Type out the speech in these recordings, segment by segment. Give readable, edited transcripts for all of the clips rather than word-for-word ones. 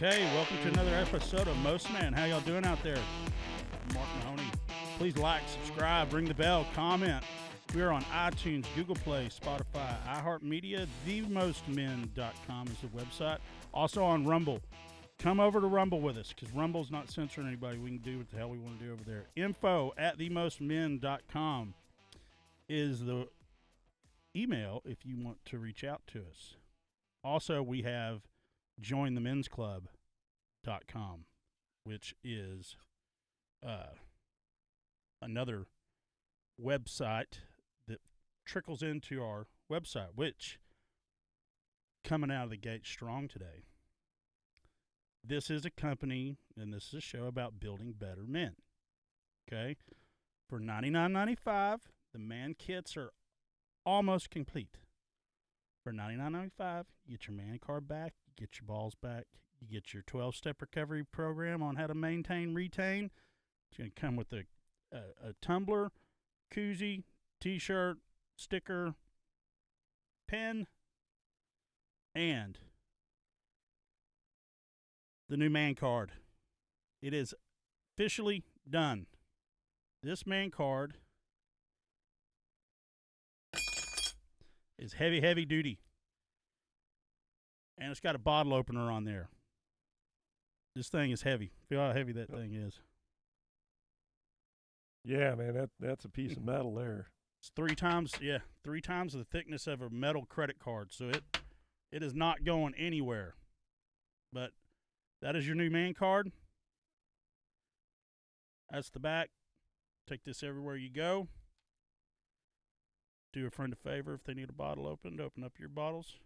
Okay, welcome to another episode of Most Man. How y'all doing out there? I'm Mark Mahoney. Please like, subscribe, ring the bell, comment. We are on iTunes, Google Play, Spotify, iHeartMedia. TheMostMen.com is the website. Also on Rumble. Come over to Rumble with us because Rumble's not censoring anybody. We can do what the hell we want to do over there. info@TheMostMen.com is the email if you want to reach out to us. Also, we have jointhemensclub.com, which is another website that trickles into our website, which coming out of the gate strong today. This is a company, and this is a show about building better men. Okay? For $99.95, the man kits are almost complete. For $99.95, you get your man card back, you get your balls back, you get your 12-step recovery program on how to maintain, retain. It's going to come with a tumbler, koozie, t-shirt, sticker, pen, and the new man card. It is officially done. This man card is heavy, heavy duty. And it's got a bottle opener on there. This thing is heavy. Feel how heavy that thing is. Yeah, man, that's a piece of metal there. It's three times the thickness of a metal credit card. So it is not going anywhere. But that is your new man card. That's the back. Take this everywhere you go. Do a friend a favor if they need a bottle opened. Open up your bottles.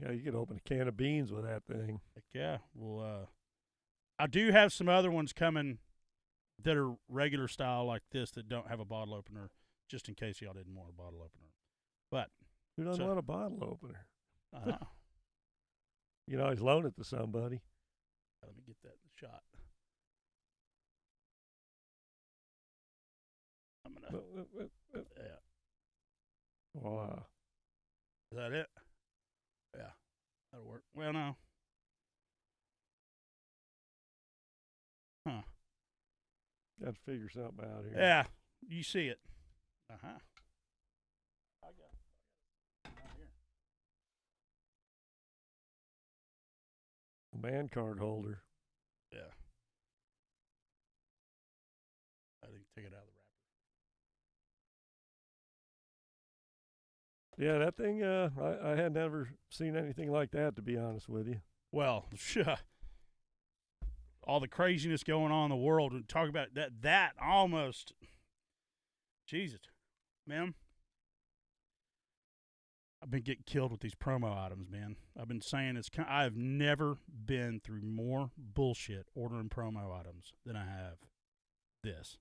Yeah, you could open a can of beans with that thing. Heck yeah. Well, I do have some other ones coming that are regular style like this that don't have a bottle opener, just in case y'all didn't want a bottle opener. But who doesn't want a bottle opener? Uh-huh. You can always loan it to somebody. Let me get that shot. I'm gonna. Yeah. Wow. Is that it? Yeah, that'll work. Well, no. Huh. Got to figure something out here. Yeah, you see it. Uh-huh. I got it. Right here. A man card holder. Yeah. I didn't take it out of the wrapper. Yeah, that thing, I had never seen anything like that, to be honest with you. Well, all the craziness going on in the world, and talk about that almost, Jesus, man. I've been getting killed with these promo items, man. I've been saying I have never been through more bullshit ordering promo items than I have this.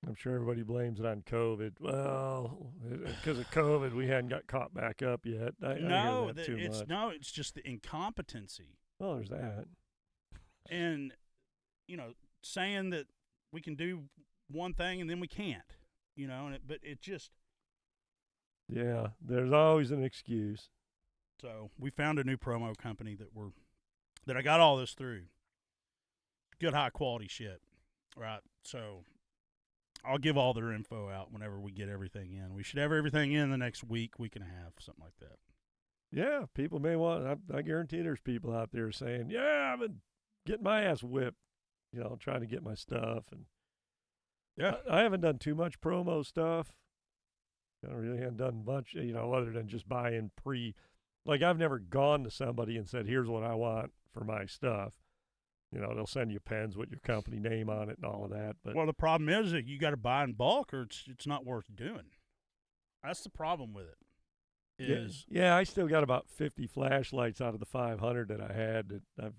I'm sure everybody blames it on COVID. Well, because of COVID, we hadn't got caught back up yet. I hear that too much. It's just the incompetency. Well, there's that. And, saying that we can do one thing and then we can't, but it just. Yeah, there's always an excuse. So we found a new promo company that I got all this through. Good high quality shit, right? So I'll give all their info out whenever we get everything in. We should have everything in the next week and a half, something like that. Yeah, people may want. I guarantee there's people out there saying, "Yeah, I've been getting my ass whipped," trying to get my stuff, and yeah, I haven't done too much promo stuff. I really haven't done much, other than just buying like I've never gone to somebody and said, "Here's what I want for my stuff." They'll send you pens with your company name on it and all of that. But well, the problem is that you got to buy in bulk, or it's not worth doing. That's the problem with it. Yeah, I still got about 50 flashlights out of the 500 that I had. That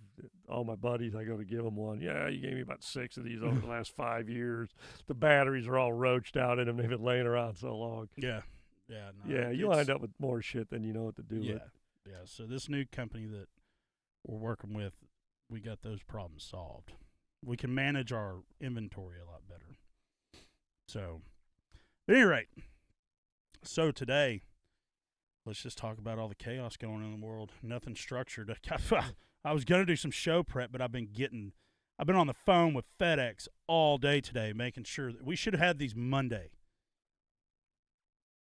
all my buddies, I go to give them one. Yeah, you gave me about 6 of these over the last 5 years. The batteries are all roached out in them. They've been laying around so long. Yeah. You'll end up with more shit than you know what to do with. Yeah. So this new company that we're working with, we got those problems solved. We can manage our inventory a lot better. So, at any rate, so today, let's just talk about all the chaos going on in the world. Nothing structured. I was gonna do some show prep, but I've been on the phone with FedEx all day today, making sure that we should have had these Monday,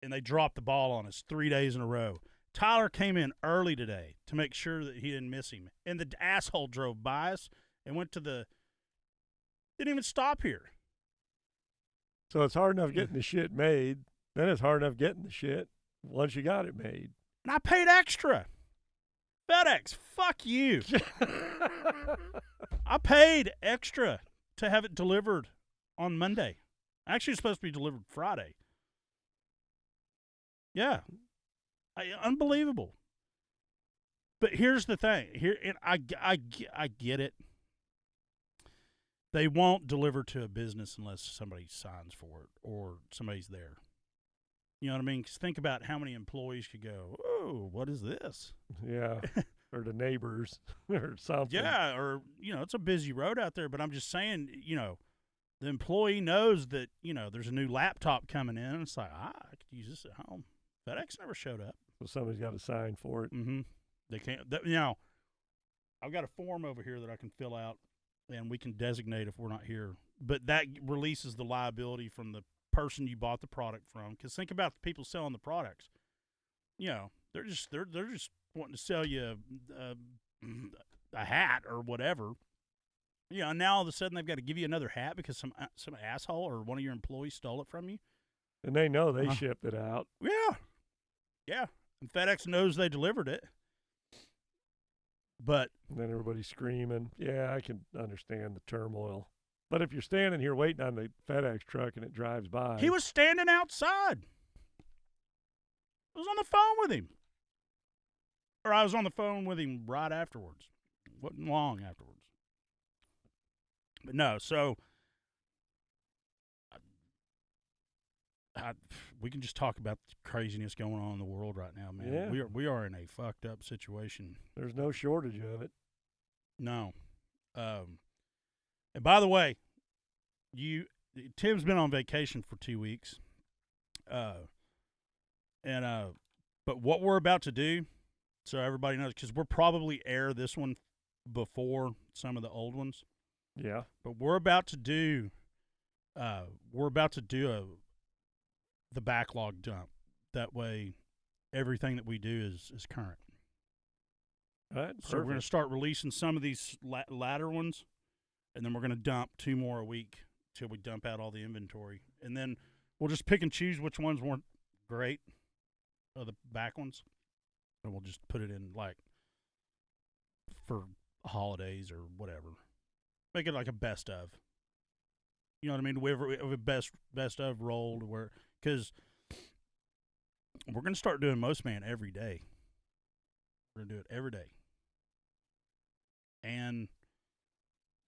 and they dropped the ball on us 3 days in a row. Tyler came in early today to make sure that he didn't miss him, and the asshole drove by us and went to didn't even stop here. So it's hard enough getting the shit made. Then it's hard enough getting the shit once you got it made. And I paid extra. FedEx, fuck you. I paid extra to have it delivered on Monday. Actually, it's supposed to be delivered Friday. Yeah. Unbelievable. But here's the thing. I get it. They won't deliver to a business unless somebody signs for it or somebody's there. You know what I mean? 'Cause think about how many employees could go, oh, what is this? Yeah. Or the neighbors or something. Yeah, or, it's a busy road out there. But I'm just saying, the employee knows that, there's a new laptop coming in. And it's like, I could use this at home. FedEx never showed up. So somebody's got to sign for it. Mm-hmm. They can't. I've got a form over here that I can fill out, and we can designate if we're not here. But that releases the liability from the person you bought the product from. Because think about the people selling the products. They're just wanting to sell you a hat or whatever. And now all of a sudden they've got to give you another hat because some asshole or one of your employees stole it from you. And they know they shipped it out. Yeah. And FedEx knows they delivered it. But and then everybody's screaming. Yeah, I can understand the turmoil. But if you're standing here waiting on the FedEx truck and it drives by. He was standing outside. I was on the phone with him. Or I was on the phone with him right afterwards. Wasn't long afterwards. But no, so we can just talk about the craziness going on in the world right now, man. Yeah. We are in a fucked up situation. There's no shortage of it. No. And by the way, Tim's been on vacation for 2 weeks. But what we're about to do, so everybody knows, because we'll probably air this one before some of the old ones. Yeah. But we're about to do the backlog dump. That way, everything that we do is current. All right. So we're going to start releasing some of these latter ones, and then we're going to dump 2 more a week till we dump out all the inventory. And then we'll just pick and choose which ones weren't great of the back ones, and we'll just put it in, like, for holidays or whatever. Make it like a best of. You know what I mean? We have a best of rolled where, because we're going to start doing Most Man every day. We're going to do it every day. And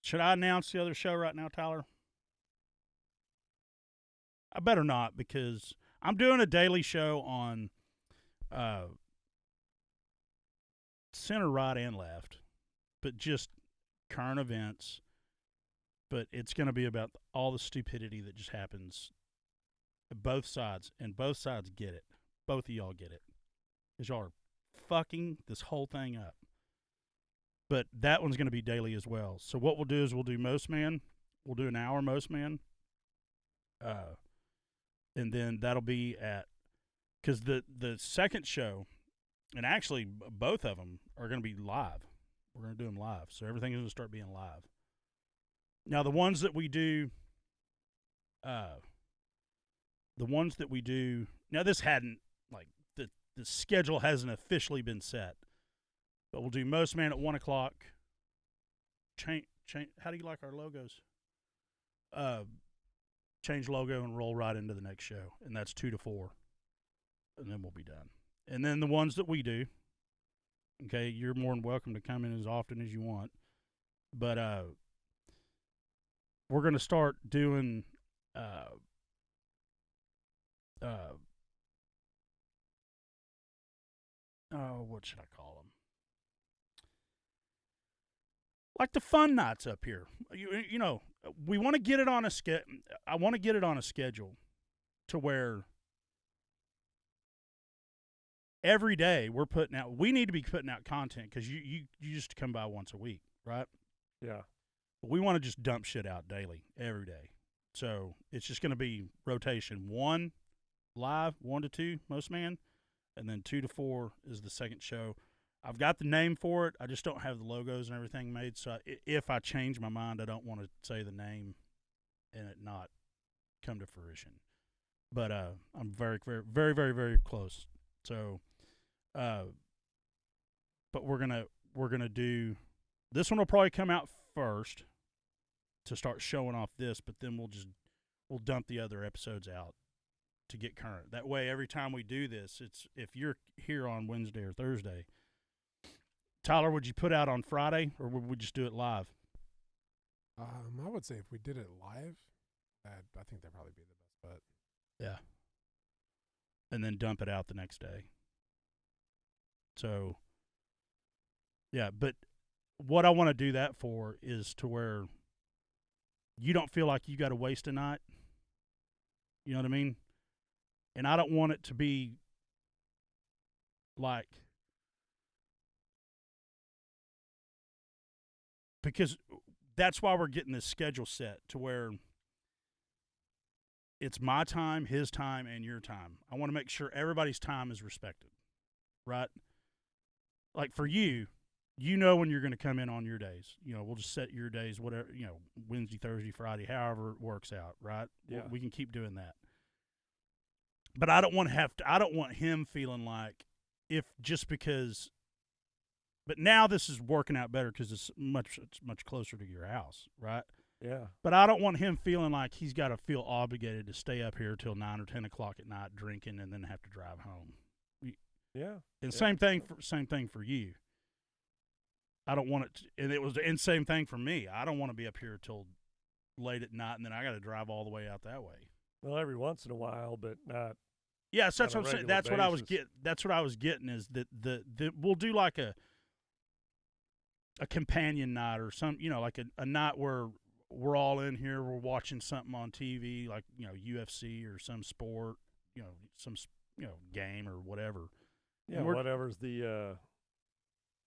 should I announce the other show right now, Tyler? I better not, because I'm doing a daily show on center, right, and left, but just current events. But it's going to be about all the stupidity that just happens at both sides, and both sides get it. Both of y'all get it. Because y'all are fucking this whole thing up. But that one's going to be daily as well. So what we'll do is we'll do Most Man. We'll do an hour Most Man. And then that'll be at, because the second show, and actually both of them are going to be live. We're going to do them live. So everything is going to start being live. Now, the ones that we do, now this hadn't, like, the schedule hasn't officially been set, but we'll do Most Man at 1 o'clock. Change. How do you like our logos? Change logo and roll right into the next show, and that's 2 to 4, and then we'll be done. And then the ones that we do, okay, you're more than welcome to come in as often as you want, but we're going to start doing what should I call them? Like the fun nights up here. You know, we want to get it on a I want to get it on a schedule to where every day we're putting out. We need to be putting out content because you used to come by once a week, right? Yeah. But we want to just dump shit out daily, every day. So it's just going to be rotation: 1 live, 1 to 2 most man, and then 2 to 4 is the second show. I've got the name for it. I just don't have the logos and everything made. So if I change my mind, I don't want to say the name and it not come to fruition. But I'm very, very, very, very, very close. So, but we're gonna do this one will probably come out first to start showing off this, but then we'll dump the other episodes out to get current. That way, every time we do this, it's if you're here on Wednesday or Thursday. Tyler, would you put out on Friday, or would we just do it live? I would say if we did it live, I think that'd probably be the best bet. Yeah. And then dump it out the next day. So, yeah, but what I want to do that for is to where you don't feel like you got to waste a night. You know what I mean? And I don't want it to be like, because that's why we're getting this schedule set to where it's my time, his time, and your time. I want to make sure everybody's time is respected, right? Like for you, you know when you're going to come in on your days. You know, we'll just set your days, whatever, you know, Wednesday, Thursday, Friday, however it works out, right? Yeah. We can keep doing that. But I don't want him feeling like if just because. But now this is working out better because it's much closer to your house, right? Yeah. But I don't want him feeling like he's got to feel obligated to stay up here till 9 or 10 o'clock at night drinking and then have to drive home. Yeah. And Yeah. same thing for you. I don't want it, and same thing for me. I don't want to be up here till late at night and then I got to drive all the way out that way. Well, every once in a while, but not. Yeah, so that's on what a I'm saying. regular That's what I was basis. getting. That's what I was getting is that the we'll do like a companion night or some, you know, like a night where we're all in here, we're watching something on TV, like, you know, UFC or some sport, you know, some, you know, game or whatever. Yeah, whatever's the,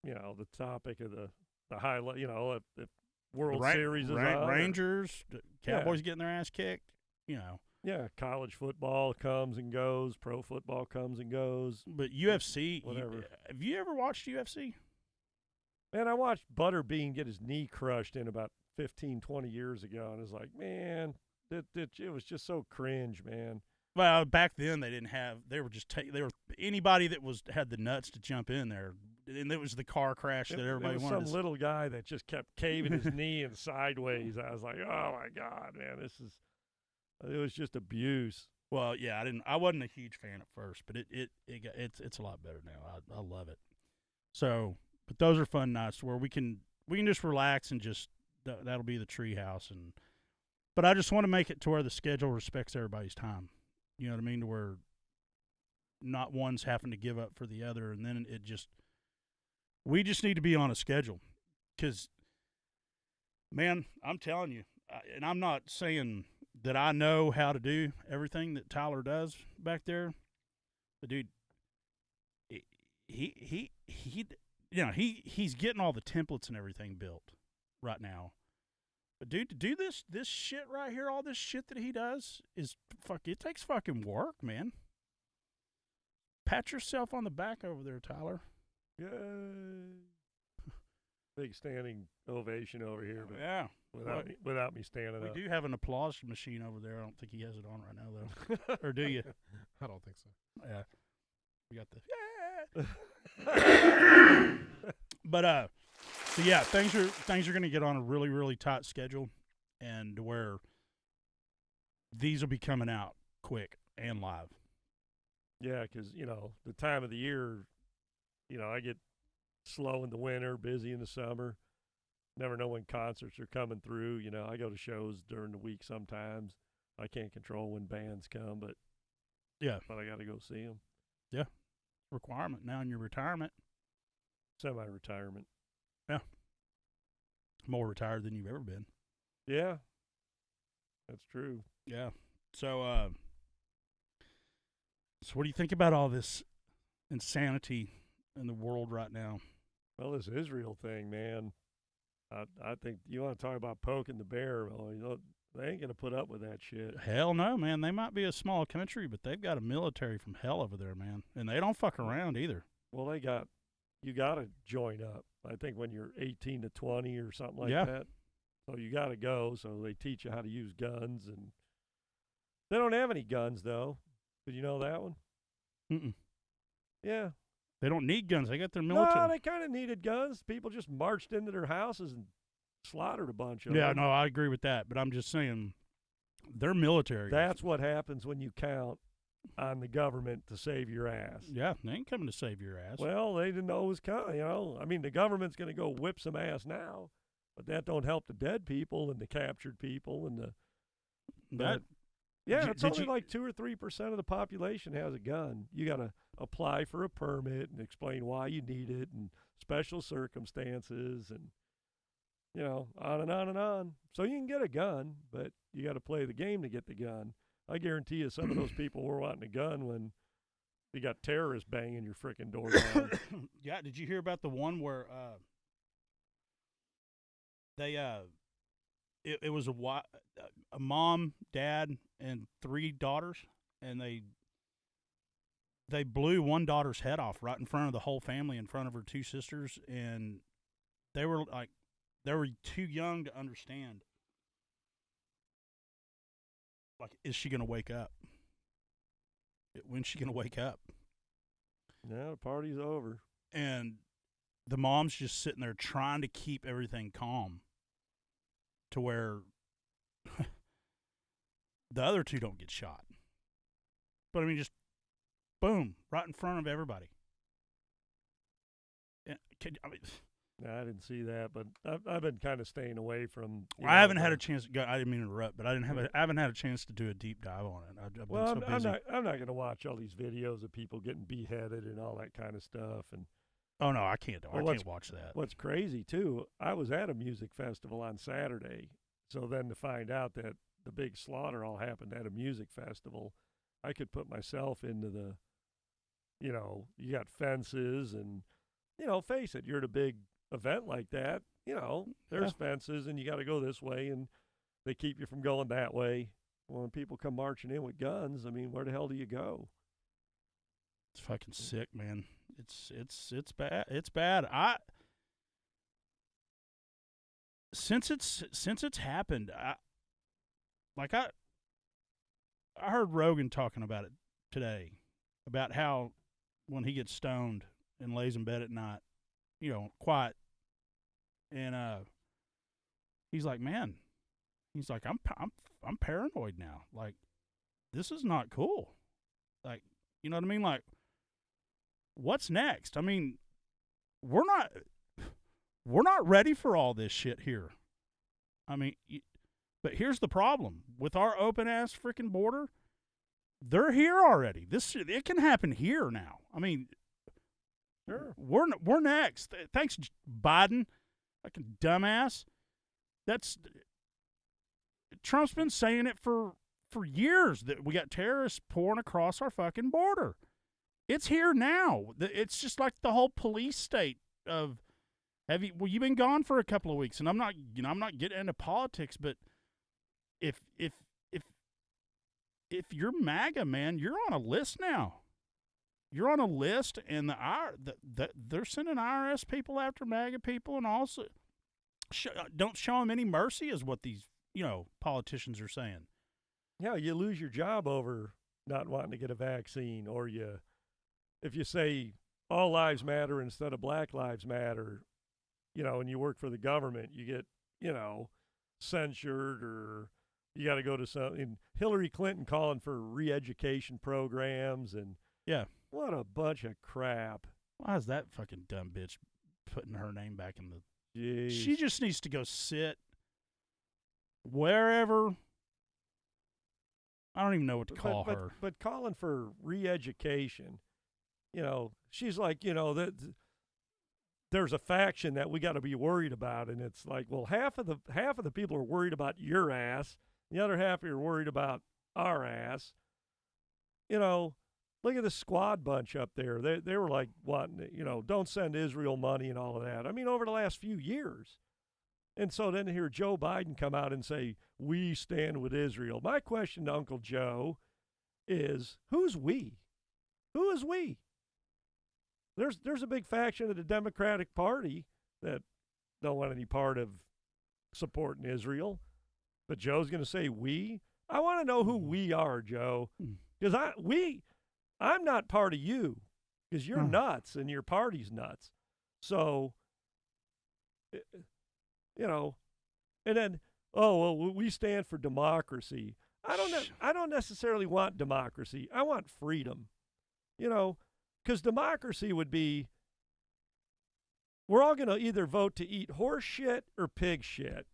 you know, the topic of the highlight, you know, if World Series is on. Rangers, Cowboys getting their ass kicked, you know. Yeah, college football comes and goes, pro football comes and goes. But UFC, Whatever. Have you ever watched UFC? Man, I watched Butterbean get his knee crushed in about 15, 20 years ago, and it's like, man, it was just so cringe, man. Well, back then they were just anybody that had the nuts to jump in there, and it was the car crash that everybody it was wanted. Some little guy that just kept caving his knee and sideways. I was like, oh my God, man, it was just abuse. Well, yeah, I wasn't a huge fan at first, but it's a lot better now. I love it. So, but those are fun nights where we can just relax and just that'll be the treehouse but I just want to make it to where the schedule respects everybody's time. You know what I mean? To where not one's having to give up for the other, and then we just need to be on a schedule. Because, man, I'm telling you, and I'm not saying that I know how to do everything that Tyler does back there, but dude, he you know, he's getting all the templates and everything built right now. But dude, to do this shit right here, all this shit that he does it takes fucking work, man. Pat yourself on the back over there, Tyler. Yay. Big standing ovation over here, but Yeah. without me standing We up. do have an applause machine over there. I don't think he has it on right now, though. Or do you? I don't think so. Yeah. We got the But so yeah, things are going to get on a really, really tight schedule, and where these will be coming out quick and live. Yeah, because, you know, the time of the year, you know, I get slow in the winter, busy in the summer. Never know when concerts are coming through. You know, I go to shows during the week sometimes. I can't control when bands come, but I got to go see them. Yeah, requirement now in your retirement. Semi-retirement. Yeah, more retired than you've ever been. Yeah, that's true. Yeah. So, so what do you think about all this insanity in the world right now. Well, this Israel thing, man. I think you want to talk about poking the bear. Well, they ain't gonna put up with that shit. Hell no, man. They might be a small country, but they've got a military from hell over there, man. And they don't fuck around either. Well, you got to join up. I think when you're 18 to 20 or something like Yeah. that. So you got to go. So they teach you how to use guns, and they don't have any guns though. Did you know that one? Mm-mm. Yeah. They don't need guns. They got their No, military. they kind of needed guns. People just marched into their houses and slaughtered a bunch of Yeah, them. no, I agree with that. But I'm just saying, their military. That's what happens when you count on the government to save your ass. Yeah, they ain't coming to save your ass. Well, they didn't know it was coming. I mean, the government's going to go whip some ass now, but that don't help the dead people and the captured people and the. that, Yeah, Did- it's did only you- like 2 or 3% of the population has a gun. You got to apply for a permit and explain why you need it and special circumstances and on and on and on. So you can get a gun, but you got to play the game to get the gun. I guarantee you, some of those people were wanting a gun when you got terrorists banging your frickin' door down. yeah, did you hear about the one where they it was a mom, dad, and 3 daughters, and they blew one daughter's head off right in front of the whole family, in front of her 2 sisters, and they were too young to understand. Like, is she gonna wake up? When's she gonna wake up? Now the party's over. And the mom's just sitting there trying to keep everything calm to where the other 2 don't get shot. But I mean, just boom, right in front of everybody. And I mean, No, I didn't see that, but I've been kind of staying away from. I haven't had a chance to go. I didn't mean to interrupt, but I haven't had a chance to do a deep dive on it. I've Well, been so I'm busy. not going to watch all these videos of people getting beheaded and all that kind of stuff. And Oh no, I can't. Well, I can't watch that. what's crazy too, I was at a music festival on Saturday, so then to find out that the big slaughter all happened at a music festival, I could put myself into the, you got fences and, face it, you're at a big event like that, there's fences and you got to go this way and they keep you from going that way. Well, when people come marching in with guns, I mean, where the hell do you go? It's fucking sick, man. It's bad. It's bad. Since it's happened, I heard Rogan talking about it today, about how when he gets stoned and lays in bed at night, quiet, and he's like, man, he's like, I'm paranoid now. Like, this is not cool. Like, you know what I mean? Like, what's next? I mean, we're not ready for all this shit here. I mean, but here's the problem with our open ass freaking border. They're here already. It can happen here now. I mean, Sure. we're next. Thanks, Biden, fucking dumbass. Trump's been saying it for years that we got terrorists pouring across our fucking border. It's here now. It's just like the whole police state of you've been gone for a couple of weeks, and I'm not getting into politics, but if you're MAGA, man, you're on a list now. You're on a list, and they're sending IRS people after MAGA people, and also don't show them any mercy, is what these politicians are saying. Yeah, you lose your job over not wanting to get a vaccine, or if you say all lives matter instead of Black Lives Matter, and you work for the government, you get, censured, or you got to go to something. Hillary Clinton calling for re-education programs, and Yeah. what a bunch of crap. Why is that fucking dumb bitch putting her name back in the... Jeez. She just needs to go sit wherever... I don't even know what to call her. But calling for re-education, she's like, there's a faction that we got to be worried about, and it's like, well, half of the people are worried about your ass, the other half are worried about our ass. Look at the squad bunch up there. They were like, don't send Israel money and all of that. I mean, over the last few years. And so then to hear Joe Biden come out and say, we stand with Israel. My question to Uncle Joe is, who's we? Who is we? There's a big faction of the Democratic Party that don't want any part of supporting Israel. But Joe's going to say we? I want to know who we are, Joe. Because I'm not part of you. Because you're nuts and your party's nuts. So, and then, we stand for democracy. I don't necessarily want democracy. I want freedom. Because democracy would be, we're all going to either vote to eat horse shit or pig shit.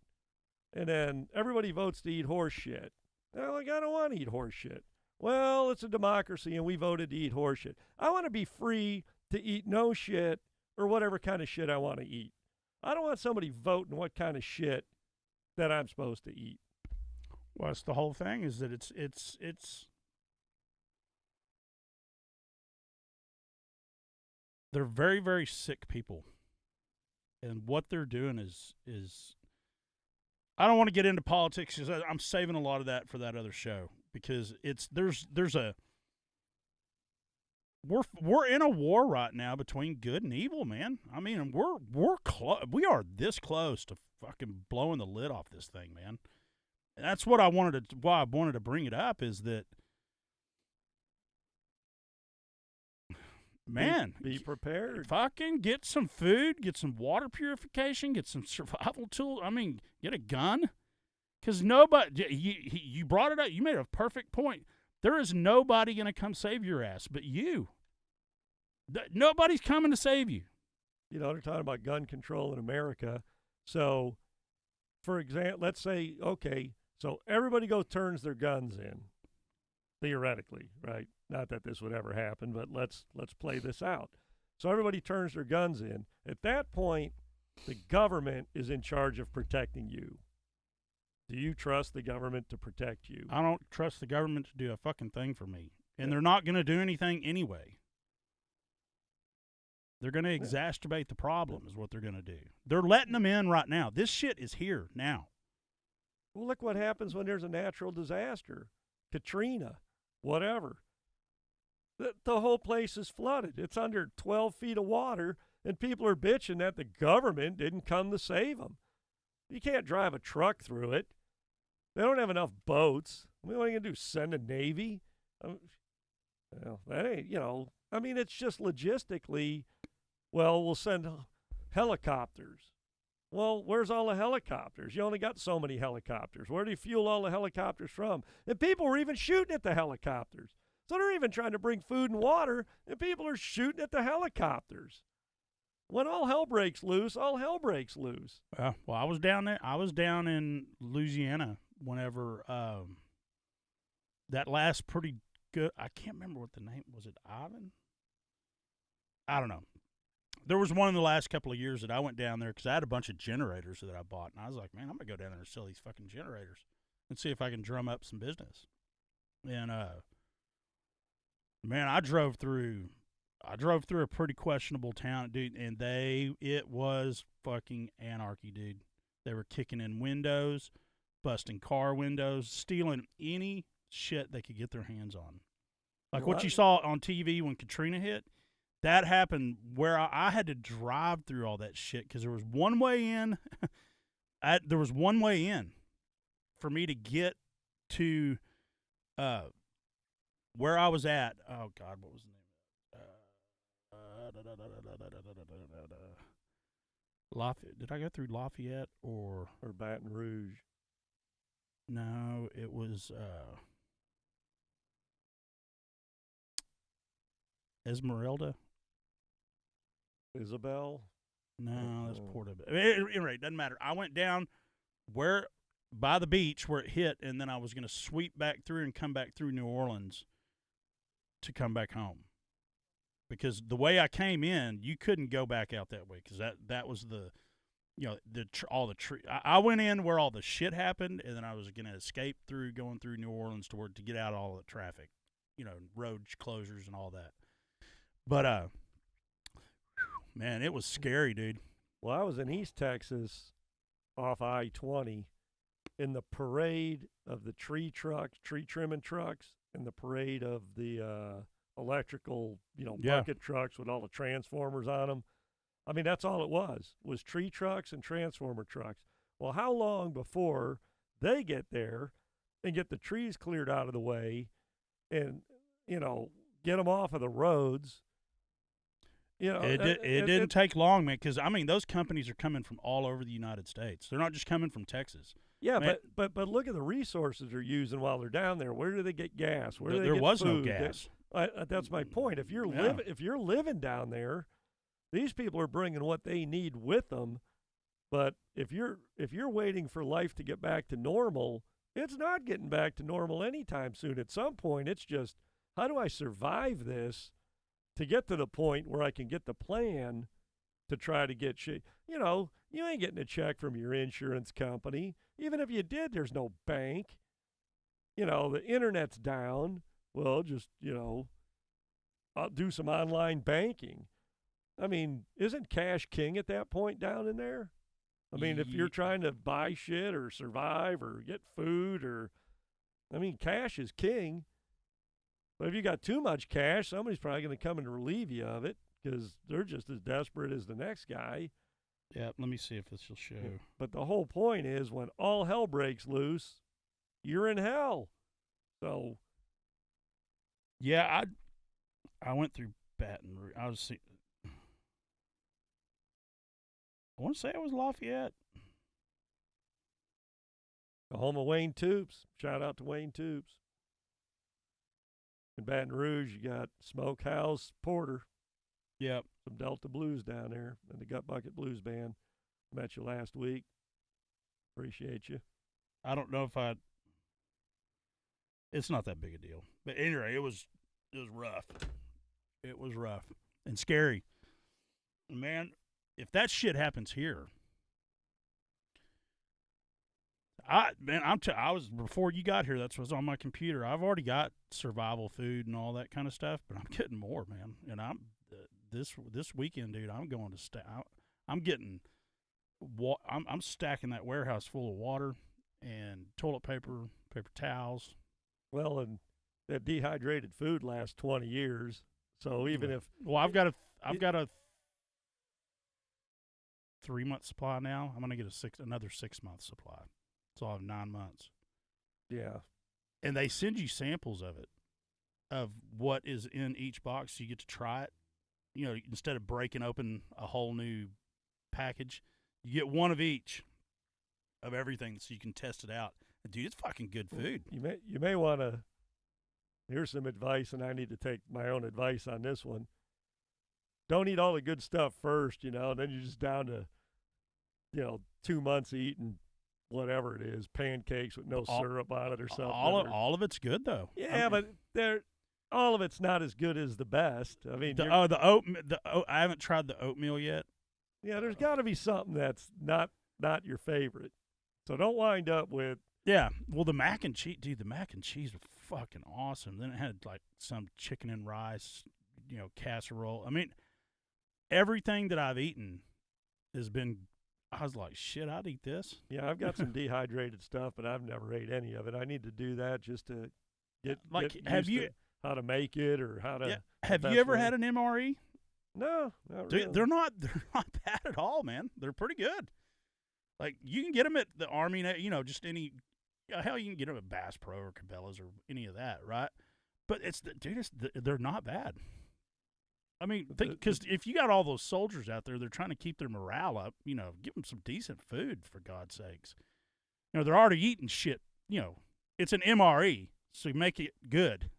And then everybody votes to eat horse shit. They're like, I don't want to eat horse shit. Well, it's a democracy and we voted to eat horse shit. I want to be free to eat no shit or whatever kind of shit I want to eat. I don't want somebody voting what kind of shit that I'm supposed to eat. Well, it's the whole thing is that it's they're very, very sick people. And what they're doing is I don't want to get into politics because I'm saving a lot of that for that other show because we're in a war right now between good and evil, man. I mean, we are this close to fucking blowing the lid off this thing, man. And that's what why I wanted to bring it up is that, man, be prepared. Fucking get some food, get some water purification, get some survival tools. I mean, get a gun. Because nobody, you brought it up. You made a perfect point. There is nobody going to come save your ass but you. Nobody's coming to save you. They're talking about gun control in America. So, for example, let's say, okay, so everybody turns their guns in, theoretically, right? Not that this would ever happen, but let's play this out. So everybody turns their guns in. At that point, the government is in charge of protecting you. Do you trust the government to protect you? I don't trust the government to do a fucking thing for me. And they're not going to do anything anyway. They're going to exacerbate the problem is what they're going to do. They're letting them in right now. This shit is here now. Well, look what happens when there's a natural disaster. Katrina, whatever. The whole place is flooded. It's under 12 feet of water, and people are bitching that the government didn't come to save them. You can't drive a truck through it. They don't have enough boats. I mean, what are you going to do, send a Navy? That ain't, I mean, it's just logistically, we'll send helicopters. Well, where's all the helicopters? You only got so many helicopters. Where do you fuel all the helicopters from? And people were even shooting at the helicopters. So they're even trying to bring food and water, and people are shooting at the helicopters. When all hell breaks loose, all hell breaks loose. Well, I was down there. I was down in Louisiana whenever that last pretty good. I can't remember what the name was. It Ivan? I don't know. There was one in the last couple of years that I went down there because I had a bunch of generators that I bought, and I was like, man, I'm gonna go down there and sell these fucking generators and see if I can drum up some business. And man, I drove through a pretty questionable town, dude, and it was fucking anarchy, dude. They were kicking in windows, busting car windows, stealing any shit they could get their hands on. Like what you saw on TV when Katrina hit, that happened where I had to drive through all that shit because there was one way in. There was one way in for me to get to where I was at. Oh, God, what was the name? Lafayette. Did I go through Lafayette or Baton Rouge? No, it was Esmeralda. Isabel? No, that's Portobello. Anyway, it doesn't matter. I went down by the beach where it hit, and then I was going to sweep back through and come back through New Orleans to come back home. Because the way I came in, you couldn't go back out that way because that was all the tree. I went in where all the shit happened, and then I was going to escape through going through New Orleans to get out of all the traffic. road closures and all that. But man, it was scary, dude. Well, I was in East Texas off I-20 in the parade of the tree trimming trucks, and the parade of the electrical, Yeah. bucket trucks with all the transformers on them. I mean, that's all it was tree trucks and transformer trucks. Well, how long before they get there and get the trees cleared out of the way and, get them off of the roads? It didn't take long, man, because, those companies are coming from all over the United States. They're not just coming from Texas. Yeah, Man. but look at the resources they're using while they're down there. Where do they get gas? Where do they There get was no food? gas. That's my point. If you're Yeah. if you're living down there, these people are bringing what they need with them. But if you're waiting for life to get back to normal, it's not getting back to normal anytime soon. At some point, it's just, how do I survive this to get to the point where I can get the plan to try to get shit? You ain't getting a check from your insurance company. Even if you did, there's no bank. The internet's down. Well, just, I'll do some online banking. Isn't cash king at that point down in there? If you're trying to buy shit or survive or get food cash is king. But if you got too much cash, somebody's probably going to come and relieve you of it because they're just as desperate as the next guy. Yeah, let me see if this will show. But the whole point is, when all hell breaks loose, you're in hell. So, Yeah, I went through Baton Rouge. I want to say it was Lafayette. the home of Wayne Toops. Shout out to Wayne Toops. In Baton Rouge, you got Smokehouse Porter, Yep. some Delta Blues down there, and the Gut Bucket Blues Band. Met you last week. Appreciate you. I don't know if it's not that big a deal. But anyway, it was rough. It was rough and scary. Man, if that shit happens here, I was, before you got here, that's what's on my computer. I've already got survival food and all that kind of stuff, but I'm getting more, man. And I'm this weekend, dude, I'm going to I'm getting I'm stacking that warehouse full of water and toilet paper, paper towels. Well, and that dehydrated food lasts 20 years. So even if I've got a 3-month supply now. I'm gonna get another 6-month supply, so I'll have 9 months. yeah, And they send you samples of it, of what is in each box, so you get to try it. Instead of breaking open a whole new package, you get one of each of everything, so you can test it out. And dude, it's fucking good food. you may want to. Here's some advice, and I need to take my own advice on this one. Don't eat all the good stuff first, and then you're just down to, 2 months eating whatever it is, pancakes with no syrup on it or something. All of it's good though. Yeah, but all of it's not as good as the best. I mean, I haven't tried the oatmeal yet. yeah, there's got to be something that's not your favorite. So don't wind up with. Yeah, well, the mac and cheese, dude, the mac and cheese was fucking awesome. Then it had like some chicken and rice, casserole. I mean, everything that I've eaten has been. I was like, shit, I'd eat this. Yeah, I've got some dehydrated stuff, but I've never ate any of it. I need to do that just to get have you to how to make it or how to. Yeah, have you best ever way. had an MRE? No, not Dude, really. they're not bad at all, man. They're pretty good. Like, you can get them at the Army, just any. Hell, you can get them at Bass Pro or Cabela's or any of that, right? But they're not bad. I mean, because if you got all those soldiers out there, they're trying to keep their morale up. Give them some decent food, for God's sakes. They're already eating shit. It's an MRE, so you make it good.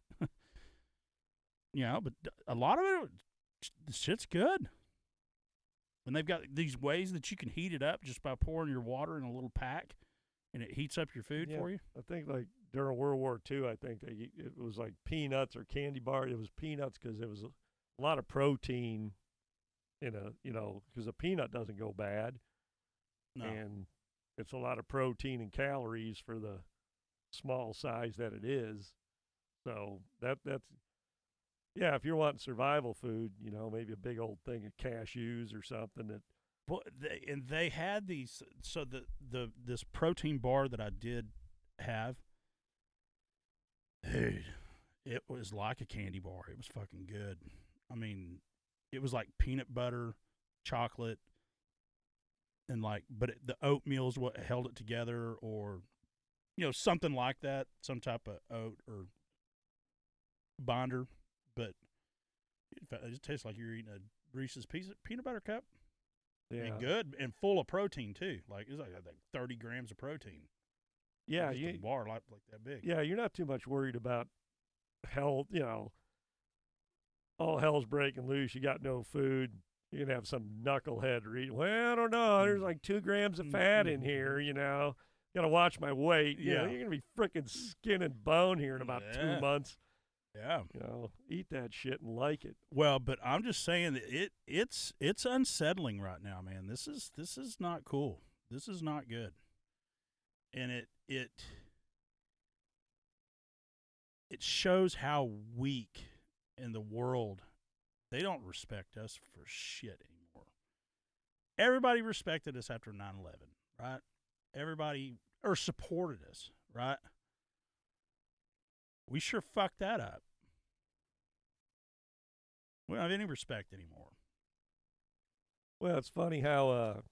But a lot of it, the shit's good. And they've got these ways that you can heat it up just by pouring your water in a little pack, and it heats up your food for you. I think like during World War II, I think it was like peanuts or candy bar. It was peanuts because it was a lot of protein in because a peanut doesn't go bad. No. And it's a lot of protein and calories for the small size that it is. So that's yeah. If you're wanting survival food, maybe a big old thing of cashews or something that. But they had these. So this protein bar that I did have, dude, it was like a candy bar. It was fucking good. I mean, it was like peanut butter, chocolate, and the oatmeal's what held it together, or something like that, some type of oat or binder. But it just tastes like you're eating a Reese's peanut butter cup. Yeah. And good and full of protein too. Like it's like 30 grams of protein. Yeah, just a bar like that big. Yeah, you're not too much worried about health. All hell's breaking loose. You got no food. You're gonna have some knucklehead read. Well, I don't know. There's like 2 grams of fat in here. Gotta watch my weight. Yeah, you're gonna be freaking skin and bone here in about 2 months. Yeah. Eat that shit and like it. Well, but I'm just saying that it's unsettling right now, man. This is not cool. This is not good. And it shows how weak in the world. They don't respect us for shit anymore. Everybody respected us after 9/11, right? Everybody supported us, right? We sure fucked that up. We don't have any respect anymore. Well, it's funny how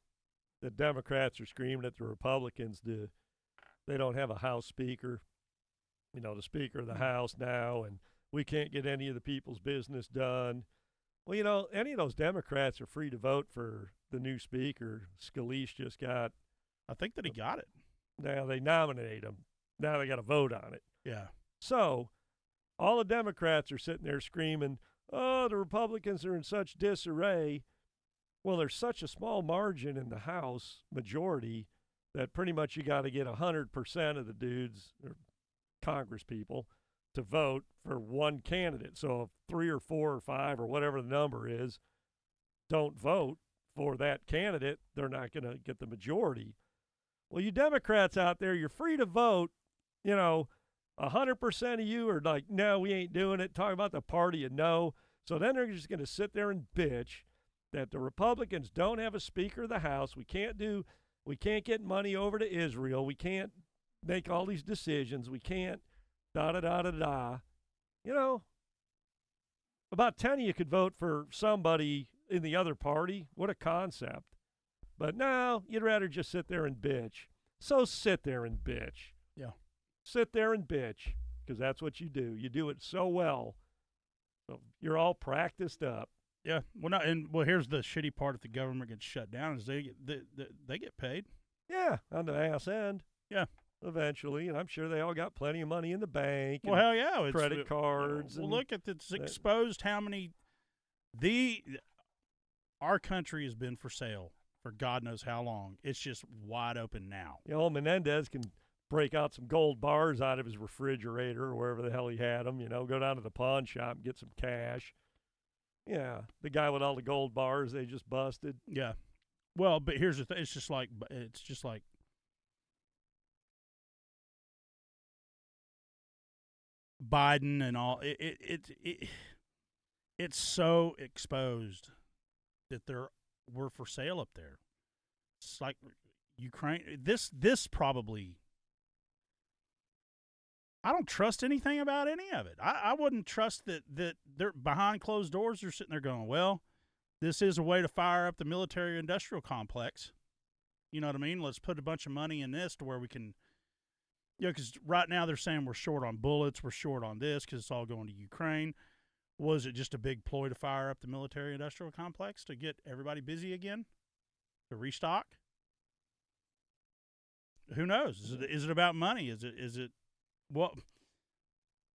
the Democrats are screaming at the Republicans they don't have a House Speaker, the Speaker of the House now, and we can't get any of the people's business done. Well, any of those Democrats are free to vote for the new Speaker. Scalise just got. I think that he got it. Now they nominate him. Now they got to vote on it. Yeah. So all the Democrats are sitting there screaming, oh, the Republicans are in such disarray. Well, there's such a small margin in the House majority that pretty much you got to get 100% of the dudes, or Congress people, to vote for one candidate. So if 3 or 4 or 5 or whatever the number is don't vote for that candidate, they're not going to get the majority. Well, you Democrats out there, you're free to vote. 100% of you are like, no, we ain't doing it. Talking about the party you know. So then they're just going to sit there and bitch that the Republicans don't have a Speaker of the House. We can't get money over to Israel. We can't make all these decisions. We can't da-da-da-da-da. About 10 of you could vote for somebody in the other party. What a concept. But no, you'd rather just sit there and bitch. So sit there and bitch. Yeah. Sit there and bitch, because that's what you do. You do it so well. So you're all practiced up. Yeah. Here's the shitty part: if the government gets shut down, is they get paid. Yeah, on the ass end. Yeah. Eventually, and I'm sure they all got plenty of money in the bank. Well, hell yeah, credit cards. Well, look at it's exposed how many our country has been for sale for God knows how long. It's just wide open now. Menendez can break out some gold bars out of his refrigerator or wherever the hell he had them. Go down to the pawn shop and get some cash. Yeah, the guy with all the gold bars they just busted. Yeah. Well, but here's the thing: it's just like Biden and all. It's so exposed that we're for sale up there. It's like Ukraine. This probably. I don't trust anything about any of it. I wouldn't trust that they're behind closed doors. They're sitting there going, well, this is a way to fire up the military-industrial complex. You know what I mean? Let's put a bunch of money in this to where we can, because right now they're saying we're short on bullets, we're short on this because it's all going to Ukraine. Was it just a big ploy to fire up the military-industrial complex to get everybody busy again, to restock? Who knows? Is it about money? Is it? Well,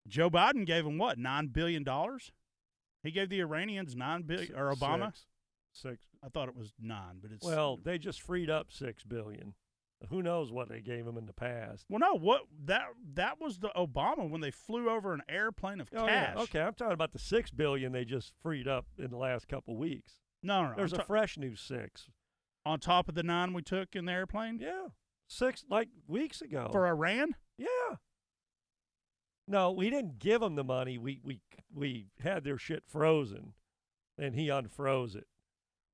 Joe Biden gave them what, $9 billion? He gave the Iranians $9 billion, or Obama? Six. I thought it was 9, but it's. Well, they just freed up $6 billion. Who knows what they gave them in the past? Well, no, that was the Obama when they flew over an airplane of cash. Yeah. Okay, I'm talking about the $6 billion they just freed up in the last couple weeks. No. There's a fresh new 6 on top of the 9 we took in the airplane. Yeah, 6 like weeks ago for Iran. Yeah. No, we didn't give them the money. We had their shit frozen, and he unfroze it.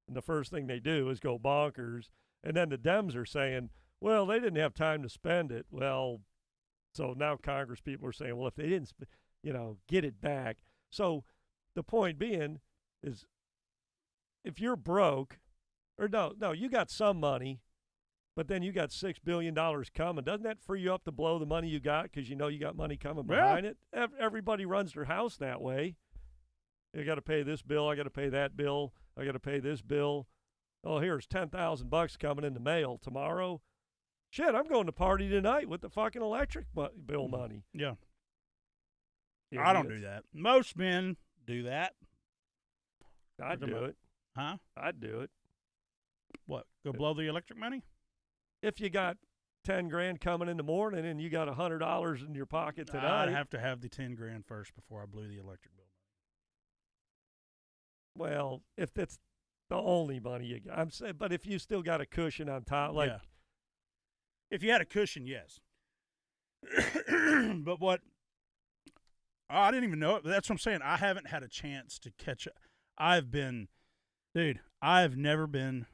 And the first thing they do is go bonkers. And then the Dems are saying, well, they didn't have time to spend it. Well, so now Congress people are saying, well, if they didn't, get it back. So the point being is, if you're broke, or no, you got some money, but then you got $6 billion coming. Doesn't that free you up to blow the money you got because you know you got money coming behind it? Everybody runs their house that way. You got to pay this bill. I got to pay that bill. I got to pay this bill. Oh, here's $10,000 coming in the mail tomorrow. Shit, I'm going to party tonight with the fucking electric bill money. Yeah. I don't do that. Most men do that. I'd do it. Huh? I'd do it. What? Go blow the electric money? If you got 10 grand coming in the morning and you got $100 in your pocket tonight. I'd have to have the 10 grand first before I blew the electric bill. Well, if that's the only money you got, I'm saying, but if you still got a cushion on top, like, yeah. If you had a cushion, yes. But what? Oh, I didn't even know it. But that's what I'm saying. I haven't had a chance to catch up. I've never been.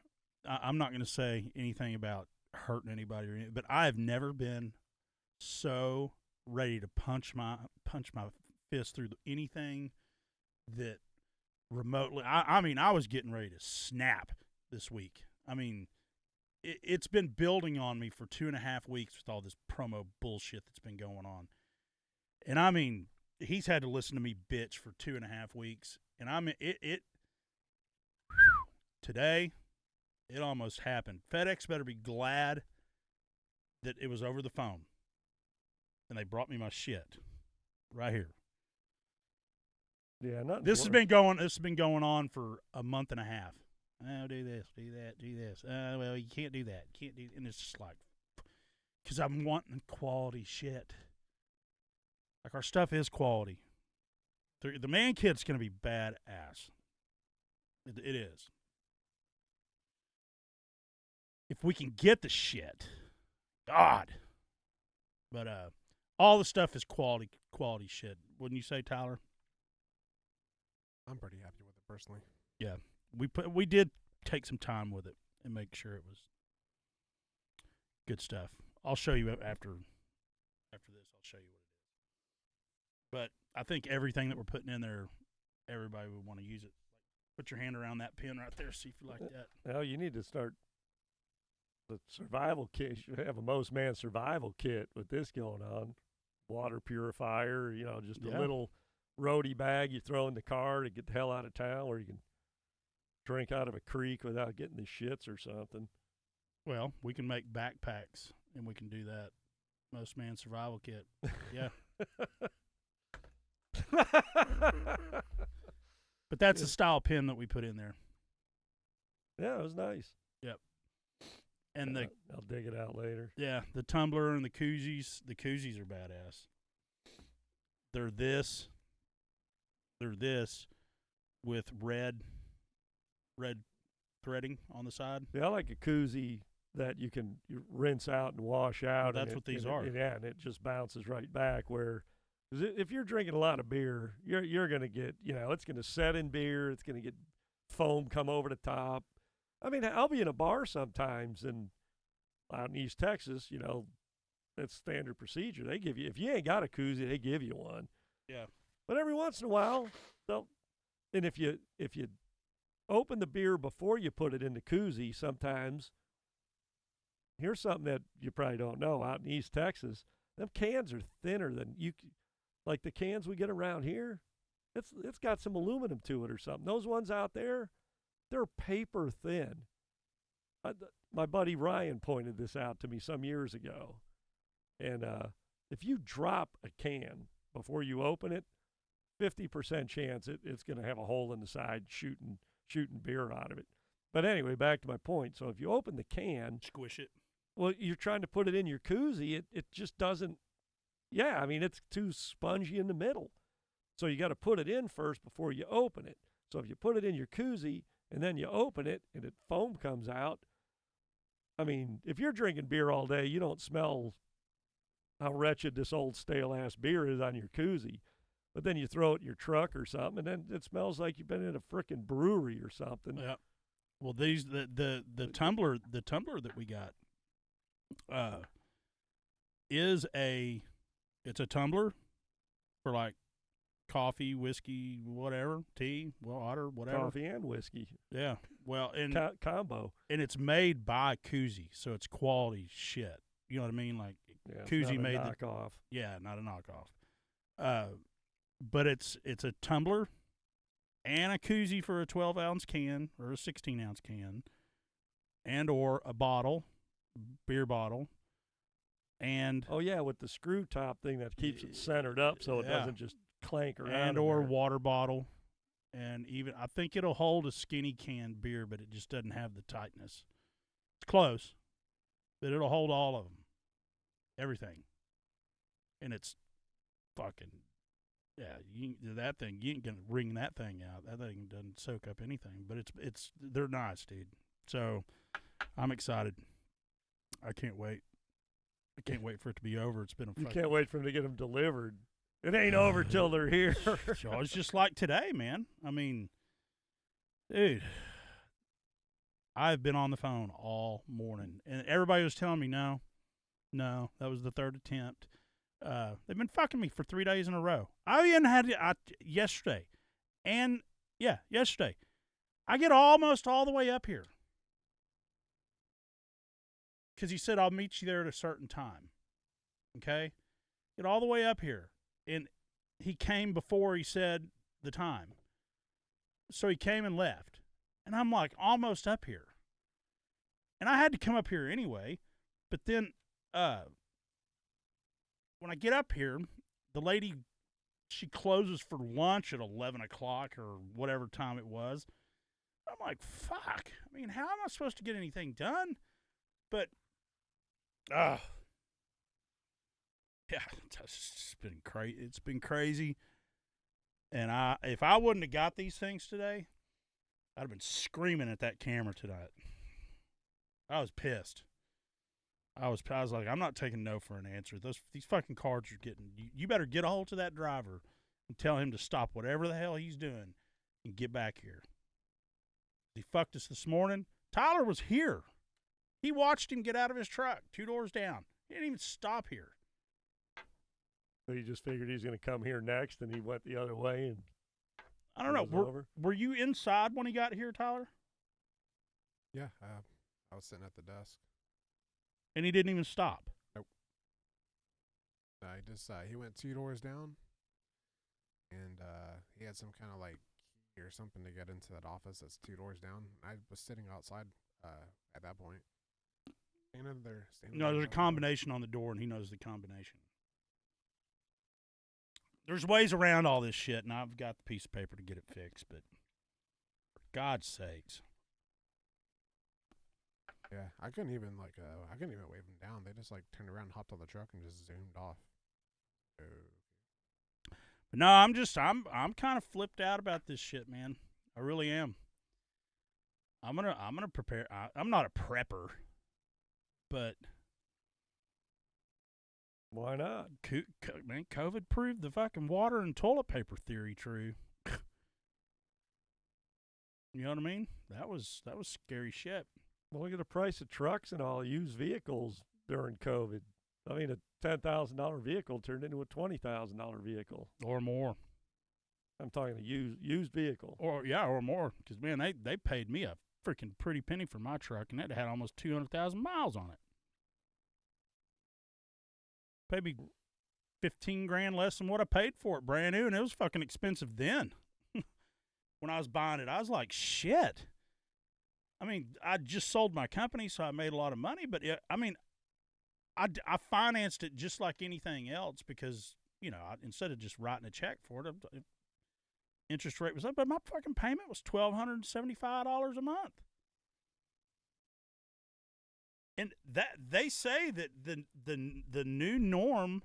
I'm not going to say anything about hurting anybody or anything, but I've never been so ready to punch my fist through anything that remotely. I mean, I was getting ready to snap this week. I mean, it's been building on me for 2.5 weeks with all this promo bullshit that's been going on. And I mean, he's had to listen to me bitch for 2.5 weeks. And I mean, today, it almost happened. FedEx better be glad that it was over the phone. And they brought me my shit right here. Yeah, This has been going on for a month and a half. Oh, do this, do that, do this. Well, you can't do that. Can't do, and it's just like, because I'm wanting quality shit. Like, our stuff is quality. The man kit's gonna be badass. It is. If we can get the shit, God. But all the stuff is quality shit. Wouldn't you say, Tyler? I'm pretty happy with it personally. Yeah. We did take some time with it and make sure it was good stuff. I'll show you after this. I'll show you what it is. But I think everything that we're putting in there, everybody would want to use it. Put your hand around that pin right there. See if you like that. Well, you need to start the survival kit. You should have a most man survival kit with this going on. Water purifier, just a little roadie bag you throw in the car to get the hell out of town, where you can drink out of a creek without getting the shits or something. Well, we can make backpacks, and we can do that. Most man survival kit. Yeah. But that's the style pin that we put in there. Yeah, it was nice. Yep. And I'll dig it out later. Yeah, the tumbler and the koozies. The koozies are badass. They're this with red threading on the side. Yeah, I like a koozie that you can rinse out and wash out. Well, that's what these are. Yeah, and it just bounces right back. Where, cause if you're drinking a lot of beer, you're going to get, it's going to set in beer. It's going to get foam come over the top. I mean, I'll be in a bar sometimes, and out in East Texas, that's standard procedure. They give you, if you ain't got a koozie, they give you one. Yeah. But every once in a while, and if you open the beer before you put it in the koozie, sometimes, here's something that you probably don't know. Out in East Texas, them cans are thinner than like the cans we get around here. It's got some aluminum to it or something. Those ones out there, they're paper thin. My buddy Ryan pointed this out to me some years ago. And if you drop a can before you open it, 50% chance it's going to have a hole in the side shooting beer out of it. But anyway, back to my point. So if you open the can, squish it. Well, you're trying to put it in your koozie. It just doesn't. Yeah, I mean, it's too spongy in the middle. So you got to put it in first before you open it. So if you put it in your koozie and then you open it and foam comes out, I mean, if you're drinking beer all day, you don't smell how wretched this old stale ass beer is on your koozie. But then you throw it in your truck or something, and then it smells like you've been in a frickin' brewery or something. Yeah. Well, these the tumbler that we got is it's a tumbler for like coffee, whiskey, whatever, tea, water, whatever. Coffee and whiskey Yeah. Well, and combo. and it's made by Koozie, so it's quality shit. You know what I mean? Like Yeah, it's Koozie not a made the knockoff. yeah, not a knockoff. But it's a tumbler and a koozie for a 12-ounce can or a 16-ounce can, and or a bottle, beer bottle, and Oh yeah, with the screw top thing that keeps it centered up so it Yeah. doesn't just clank around. and in or there. water bottle, and even I think it'll hold a skinny can beer, but it just doesn't have the tightness. It's close, but it'll hold all of them, everything, and it's fucking. Yeah, that thing, you ain't gonna wring that thing out. That thing doesn't soak up anything. But they're nice, dude. So I'm excited. I can't wait. I can't wait for it to be over. It's been a You fucking, can't wait for them to get them delivered. It ain't over till they're here. So it's just like today, man. I mean, dude, I've been on the phone all morning, and everybody was telling me no, that was the third attempt. They've been fucking me for 3 days in a row. I even had it yesterday, and yesterday, I get almost all the way up here because he said I'll meet you there at a certain time. Okay, get all the way up here, and he came before he said the time, so he came and left, and I'm like almost up here, and I had to come up here anyway, but then when I get up here, the lady, she closes for lunch at 11 o'clock or whatever time it was. I'm like, fuck. I mean, how am I supposed to get anything done? But, yeah, it's been crazy. It's been crazy. And if I wouldn't have got these things today, I'd have been screaming at that camera tonight. I was pissed. I was like, I'm not taking no for an answer. These fucking cards are getting. You better get a hold to that driver and tell him to stop whatever the hell he's doing and get back here. He fucked us this morning. Tyler was here. He watched him get out of his truck 2 doors down. He didn't even stop here. So you just figured he's going to come here next, and he went the other way. And I don't know. it was over? Were you inside when he got here, Tyler? Yeah, I was sitting at the desk. And he didn't even stop. He went 2 doors down, and he had some kind of like key or something to get into that office that's 2 doors down. I was sitting outside at that point. Standing there. No, there's a combination on the door, and he knows the combination. There's ways around all this shit, and I've got the piece of paper to get it fixed, but for God's sakes. Yeah, I couldn't even wave them down. They just like turned around, hopped on the truck, and just zoomed off. But no, I'm kind of flipped out about this shit, man. I really am. I'm gonna prepare. I'm not a prepper, but why not? Man, COVID proved the fucking water and toilet paper theory true. You know what I mean? That was scary shit. Well, look at the price of trucks and all used vehicles during COVID. I mean, a $10,000 vehicle turned into a $20,000 vehicle. Or more. I'm talking a used vehicle. Or more. Because, man, they paid me a freaking pretty penny for my truck, and it had almost 200,000 miles on it. Paid me $15,000 less than what I paid for it brand new, and it was fucking expensive then. When I was buying it, I was like, shit. I mean, I just sold my company, so I made a lot of money. But, I mean, I financed it just like anything else because, you know, instead of just writing a check for it, interest rate was up. But my fucking payment was $1,275 a month. And that they say that the new norm,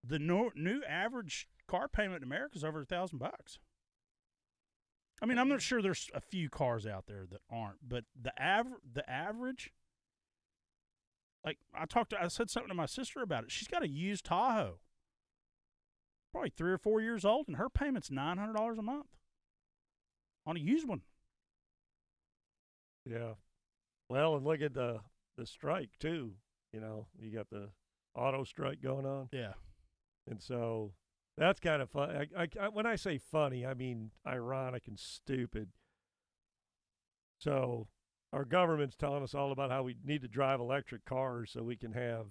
new average car payment in America is over $1,000. I mean, I'm not sure there's a few cars out there that aren't, but the average Like I said something to my sister about it. She's got a used Tahoe, probably 3 or 4 years old, and her payment's $900 a month on a used one. Yeah. Well, and look at the strike too. You know, you got the auto strike going on, Yeah. and so that's kind of fun. When I say funny, I mean ironic and stupid. So our government's telling us all about how we need to drive electric cars so we can have,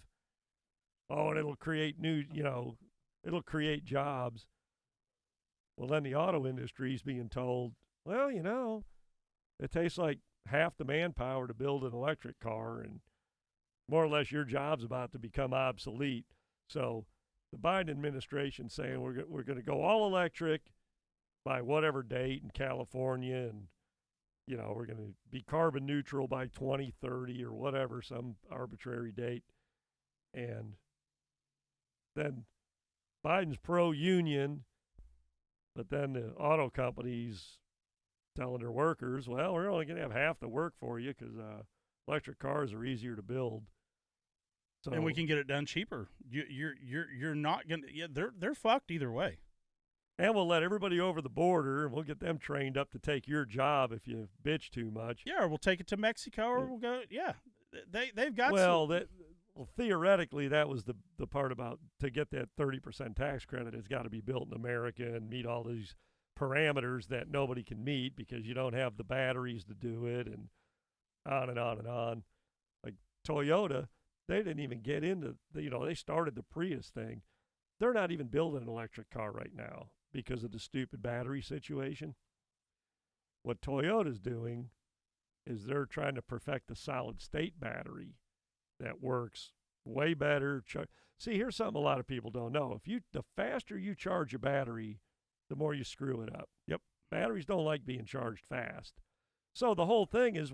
and it'll create it'll create jobs. Well, then the auto industry's being told, well, it takes like half the manpower to build an electric car, and more or less your job's about to become obsolete. So the Biden administration saying we're going to go all electric by whatever date in California, and we're going to be carbon neutral by 2030 or whatever, some arbitrary date. And then Biden's pro-union, but then the auto companies telling their workers, well, we're only going to have half the work for you because electric cars are easier to build. So, And we can get it done cheaper. You're not gonna. Yeah, they're fucked either way. and we'll let everybody over the border, and we'll get them trained up to take your job if you bitch too much. Yeah, or we'll take it to Mexico, or we'll go. Yeah, they've got. Well, theoretically, that was the part about to get that 30% tax credit. It's got to be built in America and meet all these parameters that nobody can meet because you don't have the batteries to do it, and on and on and on. Like Toyota, they didn't even get into they started the Prius thing. They're not even building an electric car right now because of the stupid battery situation. What Toyota's doing is they're trying to perfect the solid state battery that works way better. See, here's something a lot of people don't know. The faster you charge a battery, the more you screw it up. Yep. Batteries don't like being charged fast. So the whole thing is,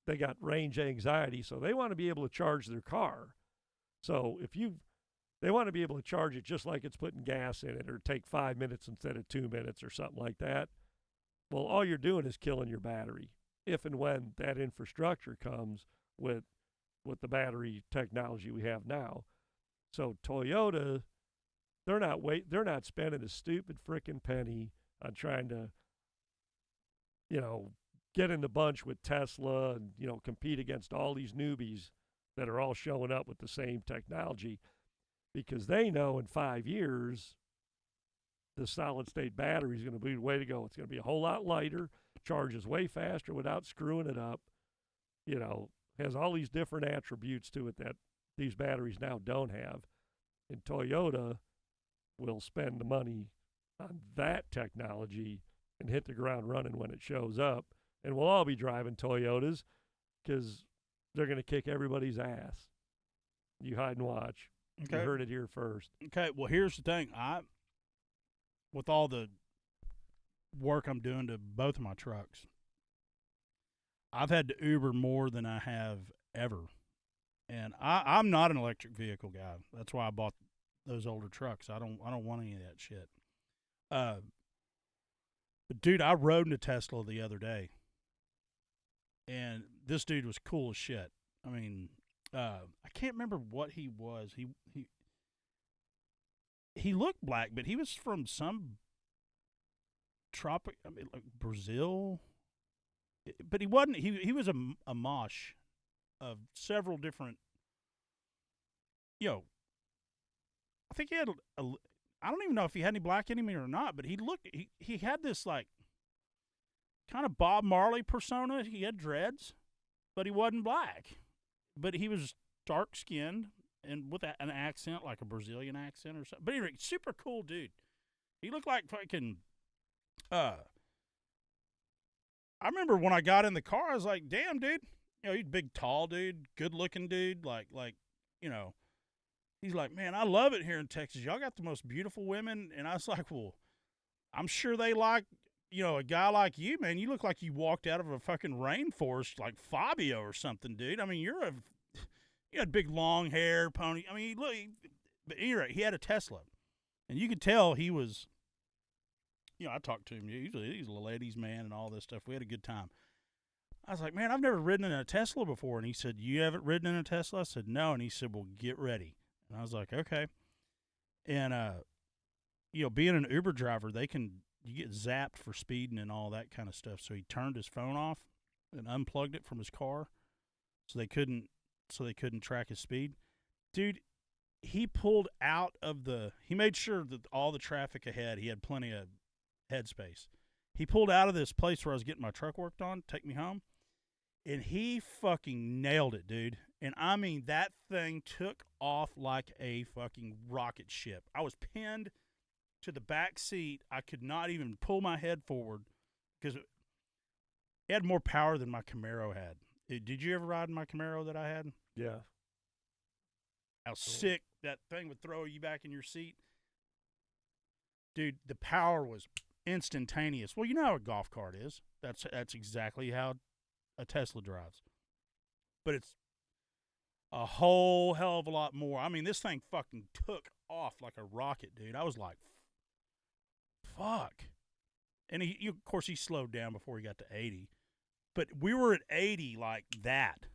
they got range anxiety, so they want to be able to charge their car. So they want to be able to charge it just like it's putting gas in it, or take 5 minutes instead of 2 minutes or something like that. Well, all you're doing is killing your battery. If and when that infrastructure comes with the battery technology we have now. So Toyota, they're not spending a stupid frickin' penny on trying to, get in the bunch with Tesla and, compete against all these newbies that are all showing up with the same technology, because they know in 5 years the solid state battery is going to be the way to go. It's going to be a whole lot lighter, charges way faster without screwing it up, has all these different attributes to it that these batteries now don't have. And Toyota will spend the money on that technology and hit the ground running when it shows up. And we'll all be driving Toyotas because they're going to kick everybody's ass. You hide and watch. Okay. You heard it here first. Okay. Well, here's the thing. With all the work I'm doing to both of my trucks, I've had to Uber more than I have ever. And I'm not an electric vehicle guy. That's why I bought those older trucks. I don't want any of that shit. But dude, I rode in a Tesla the other day, and this dude was cool as shit. I mean, I can't remember what he was. He looked black, but he was from some like Brazil. But he wasn't. He was a mosh of several different. I think he had I don't even know if he had any black in him or not, but he had this like kind of Bob Marley persona. He had dreads, but he wasn't black. But he was dark skinned and with an accent, like a Brazilian accent or something. But anyway, super cool dude. He looked like fucking I remember when I got in the car, I was like, damn, dude. He's a big, tall dude, good-looking dude. He's like, man, I love it here in Texas. Y'all got the most beautiful women. And I was like, well, I'm sure they like, a guy like you, man. You look like you walked out of a fucking rainforest like Fabio or something, dude. I mean, you had big, long hair, pony. I mean, but anyway, he had a Tesla. And you could tell he was, I talked to him. He's a ladies' man and all this stuff. We had a good time. I was like, man, I've never ridden in a Tesla before. And he said, you haven't ridden in a Tesla? I said, no. And he said, well, get ready. And I was like, okay. And, being an Uber driver, you get zapped for speeding and all that kind of stuff. So he turned his phone off and unplugged it from his car so they couldn't track his speed. Dude, he pulled out of he made sure that all the traffic ahead, he had plenty of headspace. He pulled out of this place where I was getting my truck worked on, take me home, and he fucking nailed it, dude. And I mean, that thing took off like a fucking rocket ship. I was pinned to the back seat. I could not even pull my head forward because it had more power than my Camaro had. Did you ever ride in my Camaro that I had? Yeah. How sick that thing would throw you back in your seat. Dude, the power was instantaneous. Well, you know how a golf cart is. That's exactly how a Tesla drives. But it's a whole hell of a lot more. I mean, this thing fucking took off like a rocket, dude. I was like, fuck. And of course, he slowed down before he got to 80. But we were at 80 like that.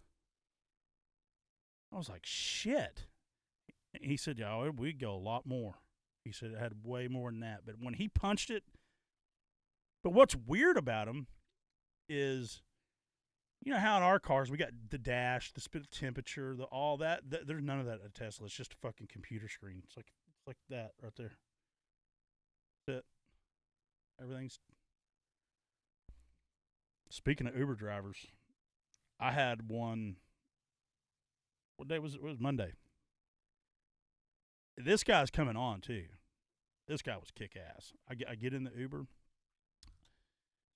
I was like, shit. He said, yeah, we'd go a lot more. He said it had way more than that. But when he punched it, but what's weird about him is, you know how in our cars we got the dash, the spit temperature, all that. There's none of that at a Tesla. It's just a fucking computer screen. It's like that right there. That's it. Everything's. Speaking of Uber drivers, I had one. What day was it? It was Monday. This guy's coming on too. This guy was kick ass. I get in the Uber.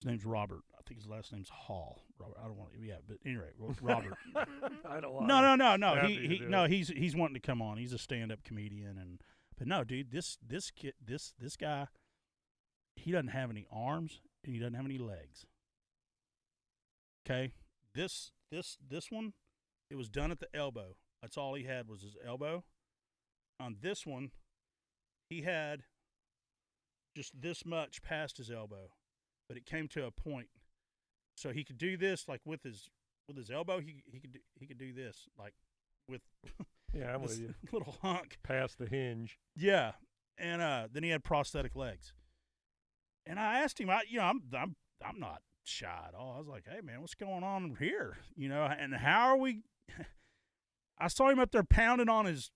His name's Robert. I think his last name's Hall. Robert. I don't want to. Yeah, but anyway, Robert. I don't want. No. He's wanting to come on. He's a stand-up comedian, but no, dude. This guy. He doesn't have any arms and he doesn't have any legs. Okay, this one, it was done at the elbow. That's all he had was his elbow. On this one, he had just this much past his elbow, but it came to a point, so he could do this like with his elbow. He could do this like with I'm this with you. little hunk Past the hinge. Yeah, and then he had prosthetic legs. And I asked him, I'm not shy at all. I was like, hey man, what's going on here? And how are we? I saw him up there pounding on his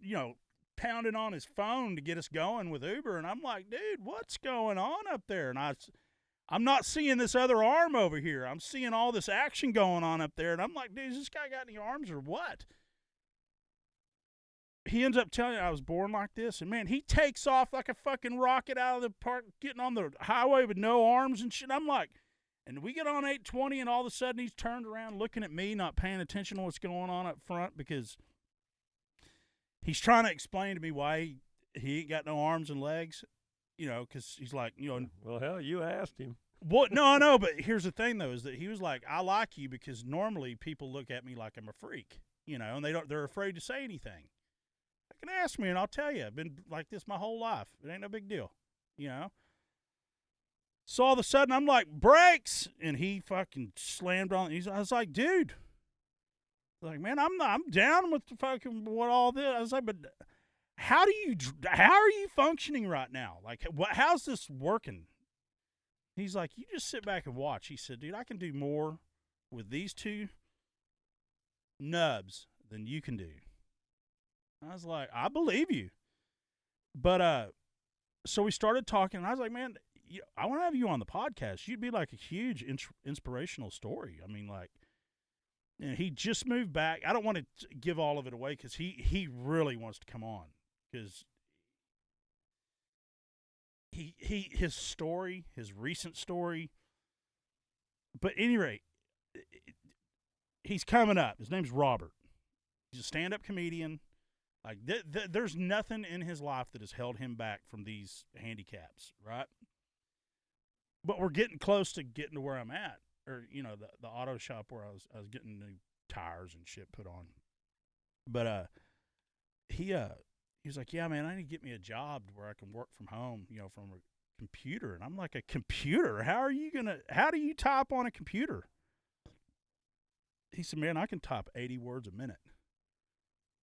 phone to get us going with Uber, and I'm like, dude, what's going on up there? And I'm not seeing this other arm over here. I'm seeing all this action going on up there, and I'm like, dude, has this guy got any arms or what? He ends up telling me I was born like this, and man, he takes off like a fucking rocket out of the park, getting on the highway with no arms and shit. I'm like, and we get on 820, and all of a sudden he's turned around looking at me, not paying attention to what's going on up front, because he's trying to explain to me why he ain't got no arms and legs, because he's like, Well, hell, you asked him. What? No, I know, but here's the thing though, is that he was like, I like you because normally people look at me like I'm a freak, and they're afraid to say anything. They can ask me and I'll tell you. I've been like this my whole life. It ain't no big deal, So all of a sudden I'm like, brakes, and he fucking slammed on. I was like, dude, like, man, I'm down with the fucking what all this. I was like, but how are you functioning right now? Like, how's this working? He's like, you just sit back and watch. He said, dude, I can do more with these two nubs than you can do. I was like, I believe you. But so we started talking, and I was like, man, I want to have you on the podcast. You'd be like a huge inspirational story. I mean, like, and he just moved back. I don't want to give all of it away because he really wants to come on, because his story, his recent story. But at any rate, he's coming up. His name's Robert. He's a stand-up comedian. Like, there's nothing in his life that has held him back from these handicaps, right? But we're getting close to getting to where I'm at, or the auto shop where I was getting new tires and shit put on. But he was like, yeah, man, I need to get me a job where I can work from home, from a computer. And I'm like, a computer? How do you type on a computer? he said, man, I can type 80 words a minute.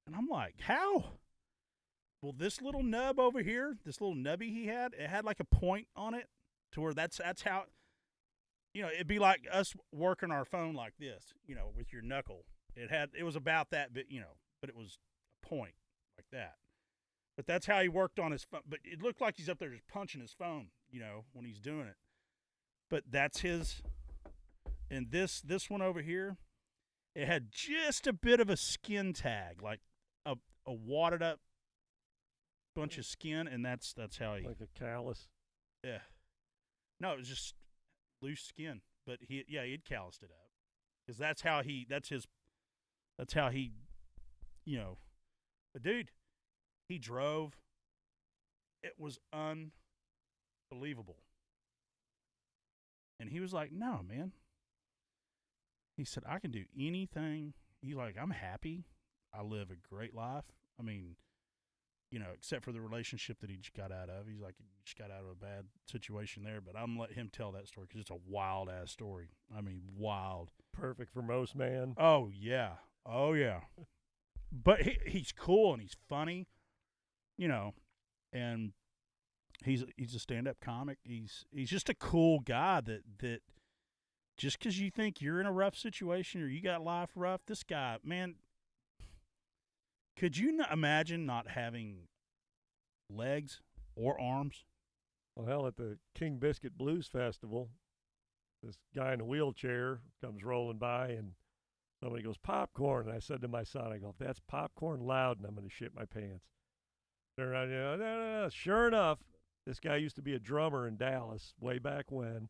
And I'm like, how? Well, this little nub over here, this little nubby he had, it had like a point on it to where that's how, it'd be like us working our phone like this, with your knuckle. It was about that bit, but it was a point like that. But that's how he worked on his phone. But it looked like he's up there just punching his phone, when he's doing it. But that's his. And this one over here, it had just a bit of a skin tag, like a wadded up bunch of skin, and that's how he. Like a callus. Yeah. No, it was just loose skin, but he'd calloused it up because that's how he. But dude, he drove. It was unbelievable. And he was like, no, man. He said, I can do anything. He's like, I'm happy. I live a great life. I mean, except for the relationship that he just got out of. He's like, he just got out of a bad situation there. But I'm going to let him tell that story because it's a wild-ass story. I mean, wild. Perfect for most man. Oh, yeah. Oh, yeah. But he's cool and he's funny, and he's a stand-up comic. He's just a cool guy that just because you think you're in a rough situation or you got life rough, this guy, man, could you not imagine not having legs or arms? Well, hell, at the King Biscuit Blues Festival, this guy in a wheelchair comes rolling by and somebody goes, popcorn. And I said to my son, I go, if that's popcorn loud, and I'm going to shit my pants. Turn around, no. Sure enough, this guy used to be a drummer in Dallas way back when,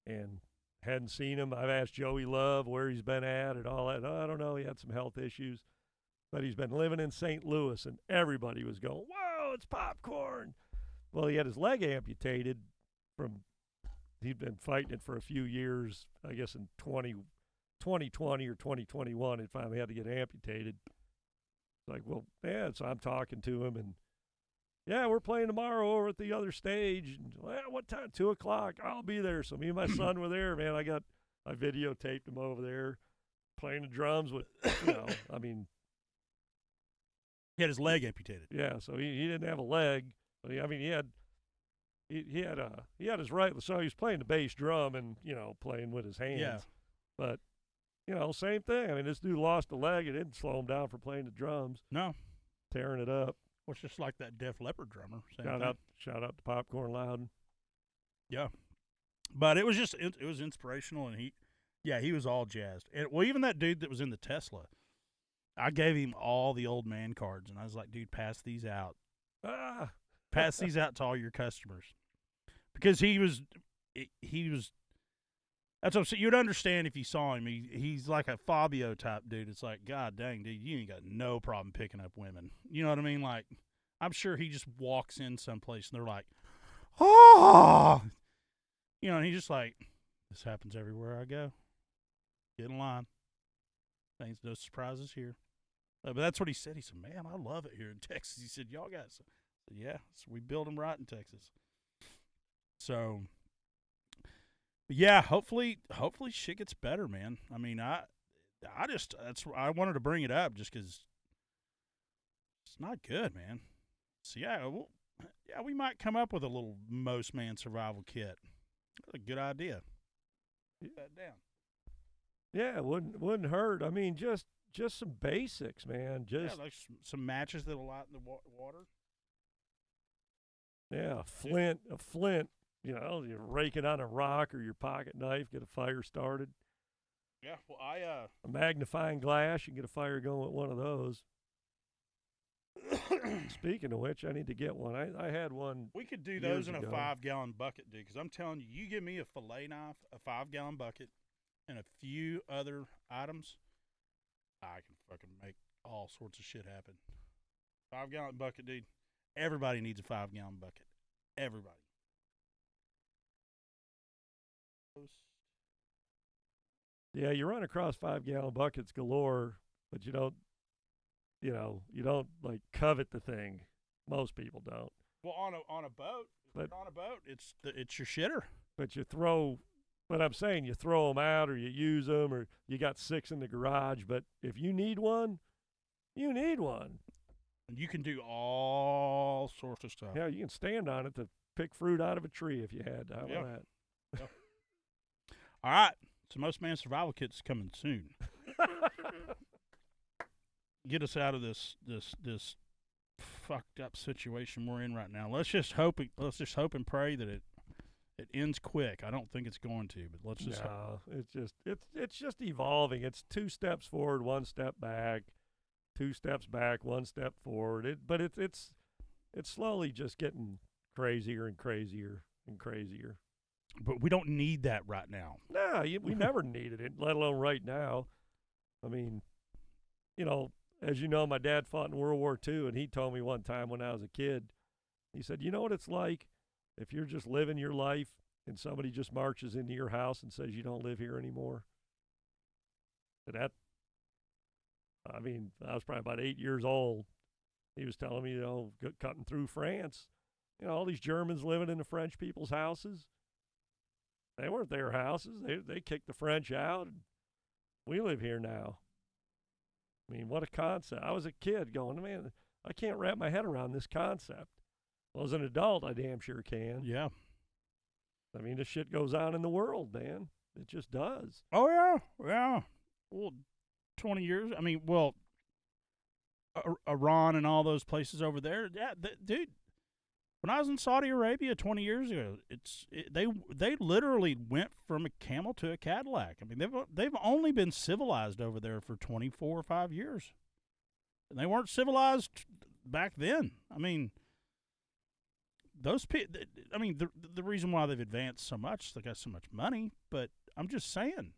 and hadn't seen him. I've asked Joey Love where he's been at and all that. I don't know. He had some health issues, but he's been living in St. Louis, and everybody was going, whoa, it's popcorn. Well, he had his leg amputated he'd been fighting it for a few years, I guess in 2020 or 2021, and finally had to get amputated. It's like, well, yeah, so I'm talking to him, and yeah, we're playing tomorrow over at the other stage. And, well, what time? 2 o'clock. I'll be there. So me and my son were there, man. I videotaped him over there playing the drums with, I mean. He had his leg amputated. Yeah, so he didn't have a leg. But he had his right. So he was playing the bass drum and, playing with his hands. Yeah. But, same thing. I mean, this dude lost a leg. It didn't slow him down from playing the drums. No. Tearing it up. Well, it's just like that Def Leppard drummer. Shout out to Popcorn Loudon. Yeah. But it was inspirational, and he was all jazzed. And, well, even that dude that was in the Tesla, I gave him all the old man cards, and I was like, dude, pass these out. Pass these out to all your customers. Because he was that's what I'm saying. You'd understand if you saw him. He's like a Fabio type dude. It's like, God dang, dude, you ain't got no problem picking up women. You know what I mean? Like, I'm sure he just walks in someplace and they're like, oh, and he's just like, this happens everywhere I go. Get in line. Ain't no surprises here. But that's what he said. He said, man, I love it here in Texas. He said, y'all got some. I said, yeah, so we build them right in Texas. So, yeah, hopefully shit gets better, man. I mean, I wanted to bring it up just because it's not good, man. So we might come up with a little most man survival kit. That's a good idea. Put that down. Yeah, it wouldn't hurt. I mean, just some basics, man. Just like some matches that'll light in the water. Yeah, a flint. You rake it on a rock or your pocket knife, get a fire started. Yeah, well, a magnifying glass, you can get a fire going with one of those. Speaking of which, I need to get one. I had one. We could do those in a 5-gallon bucket, dude. Because I'm telling you, you give me a fillet knife, a 5-gallon bucket, and a few other items, I can fucking make all sorts of shit happen. 5-gallon bucket, dude. Everybody needs a 5-gallon bucket. Everybody. Yeah, you run across 5-gallon buckets galore, but you don't like covet the thing. Most people don't. Well, on a boat, it's your shitter. But you throw But I'm saying you throw them out or you use them or you got 6 in the garage. But if you need one, you need one. And you can do all sorts of stuff. Yeah, you can stand on it to pick fruit out of a tree if you had to. How about Yeah. that? All right. So Most Man Survival Kit's coming soon. Get us out of this fucked up situation we're in right now. Let's just hope and pray that it ends quick. I don't think it's going to, but let's just hope. No, it's just evolving. It's 2 steps forward, 1 step back, 2 steps back, 1 step forward. But it's slowly just getting crazier and crazier and crazier. But we don't need that right now. No, we never needed it, let alone right now. I mean, you know, as you know, my dad fought in World War II, and he told me one time when I was a kid, he said, you know what it's like if you're just living your life and somebody just marches into your house and says you don't live here anymore? I mean, I was probably about 8 years old. He was telling me, you know, cutting through France, you know, all these Germans living in the French people's houses. They weren't their houses. They kicked the French out. And we live here now. I mean, what a concept. I was a kid going, man, I can't wrap my head around this concept. Well, as an adult, I damn sure can. Yeah. I mean, this shit goes on in the world, man. It just does. Oh, yeah. Yeah. Well, 20 years. I mean, well, Iran and all those places over there. Yeah, dude. When I was in Saudi Arabia 20 years ago, they literally went from a camel to a Cadillac. I mean, they've only been civilized over there for 24 or 5 years, and they weren't civilized back then. I mean, those people. I mean, the reason why they've advanced so much, they got so much money. But I'm just saying.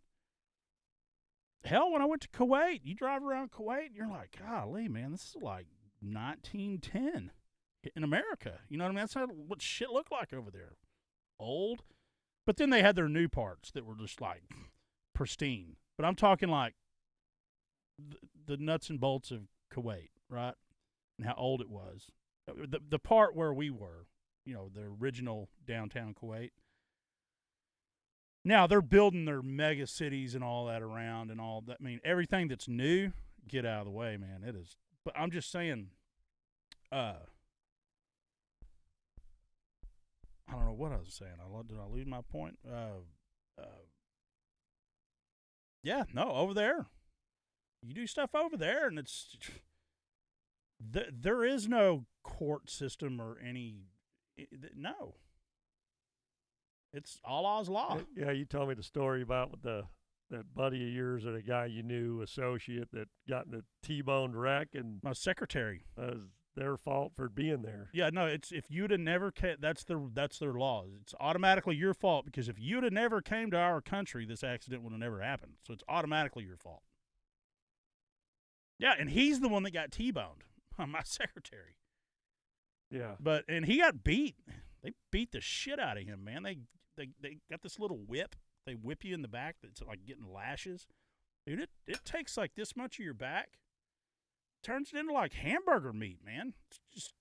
Hell, when I went to Kuwait, you drive around Kuwait, and you're like, golly, man, this is like 1910. In America, you know what I mean? That's what shit looked like over there. Old. But then they had their new parts that were just like pristine. But I'm talking like the nuts and bolts of Kuwait, right? And how old it was. The part where we were, you know, the original downtown Kuwait. Now they're building their mega cities and all that around and all that. I mean, everything that's new, get out of the way, man. It is. But I'm just saying, I don't know what I was saying. Did I lose my point? Yeah, no, over there. You do stuff over there, and it's there is no court system or any. No, it's Allah's law. Yeah, you told me the story about that buddy of yours or the guy you knew, associate, that got in a T-boned wreck, and My secretary. their fault for being there. Yeah, no, it's if you'd have never that's their law. It's automatically your fault because if you'd have never came to our country, this accident would have never happened. So it's automatically your fault. Yeah, and he's the one that got T-boned. My secretary. Yeah. And he got beat. They beat the shit out of him, man. They got this little whip. They whip you in the back that's like getting lashes. Dude, it takes like this much of your back. Turns it into like hamburger meat, man. It's just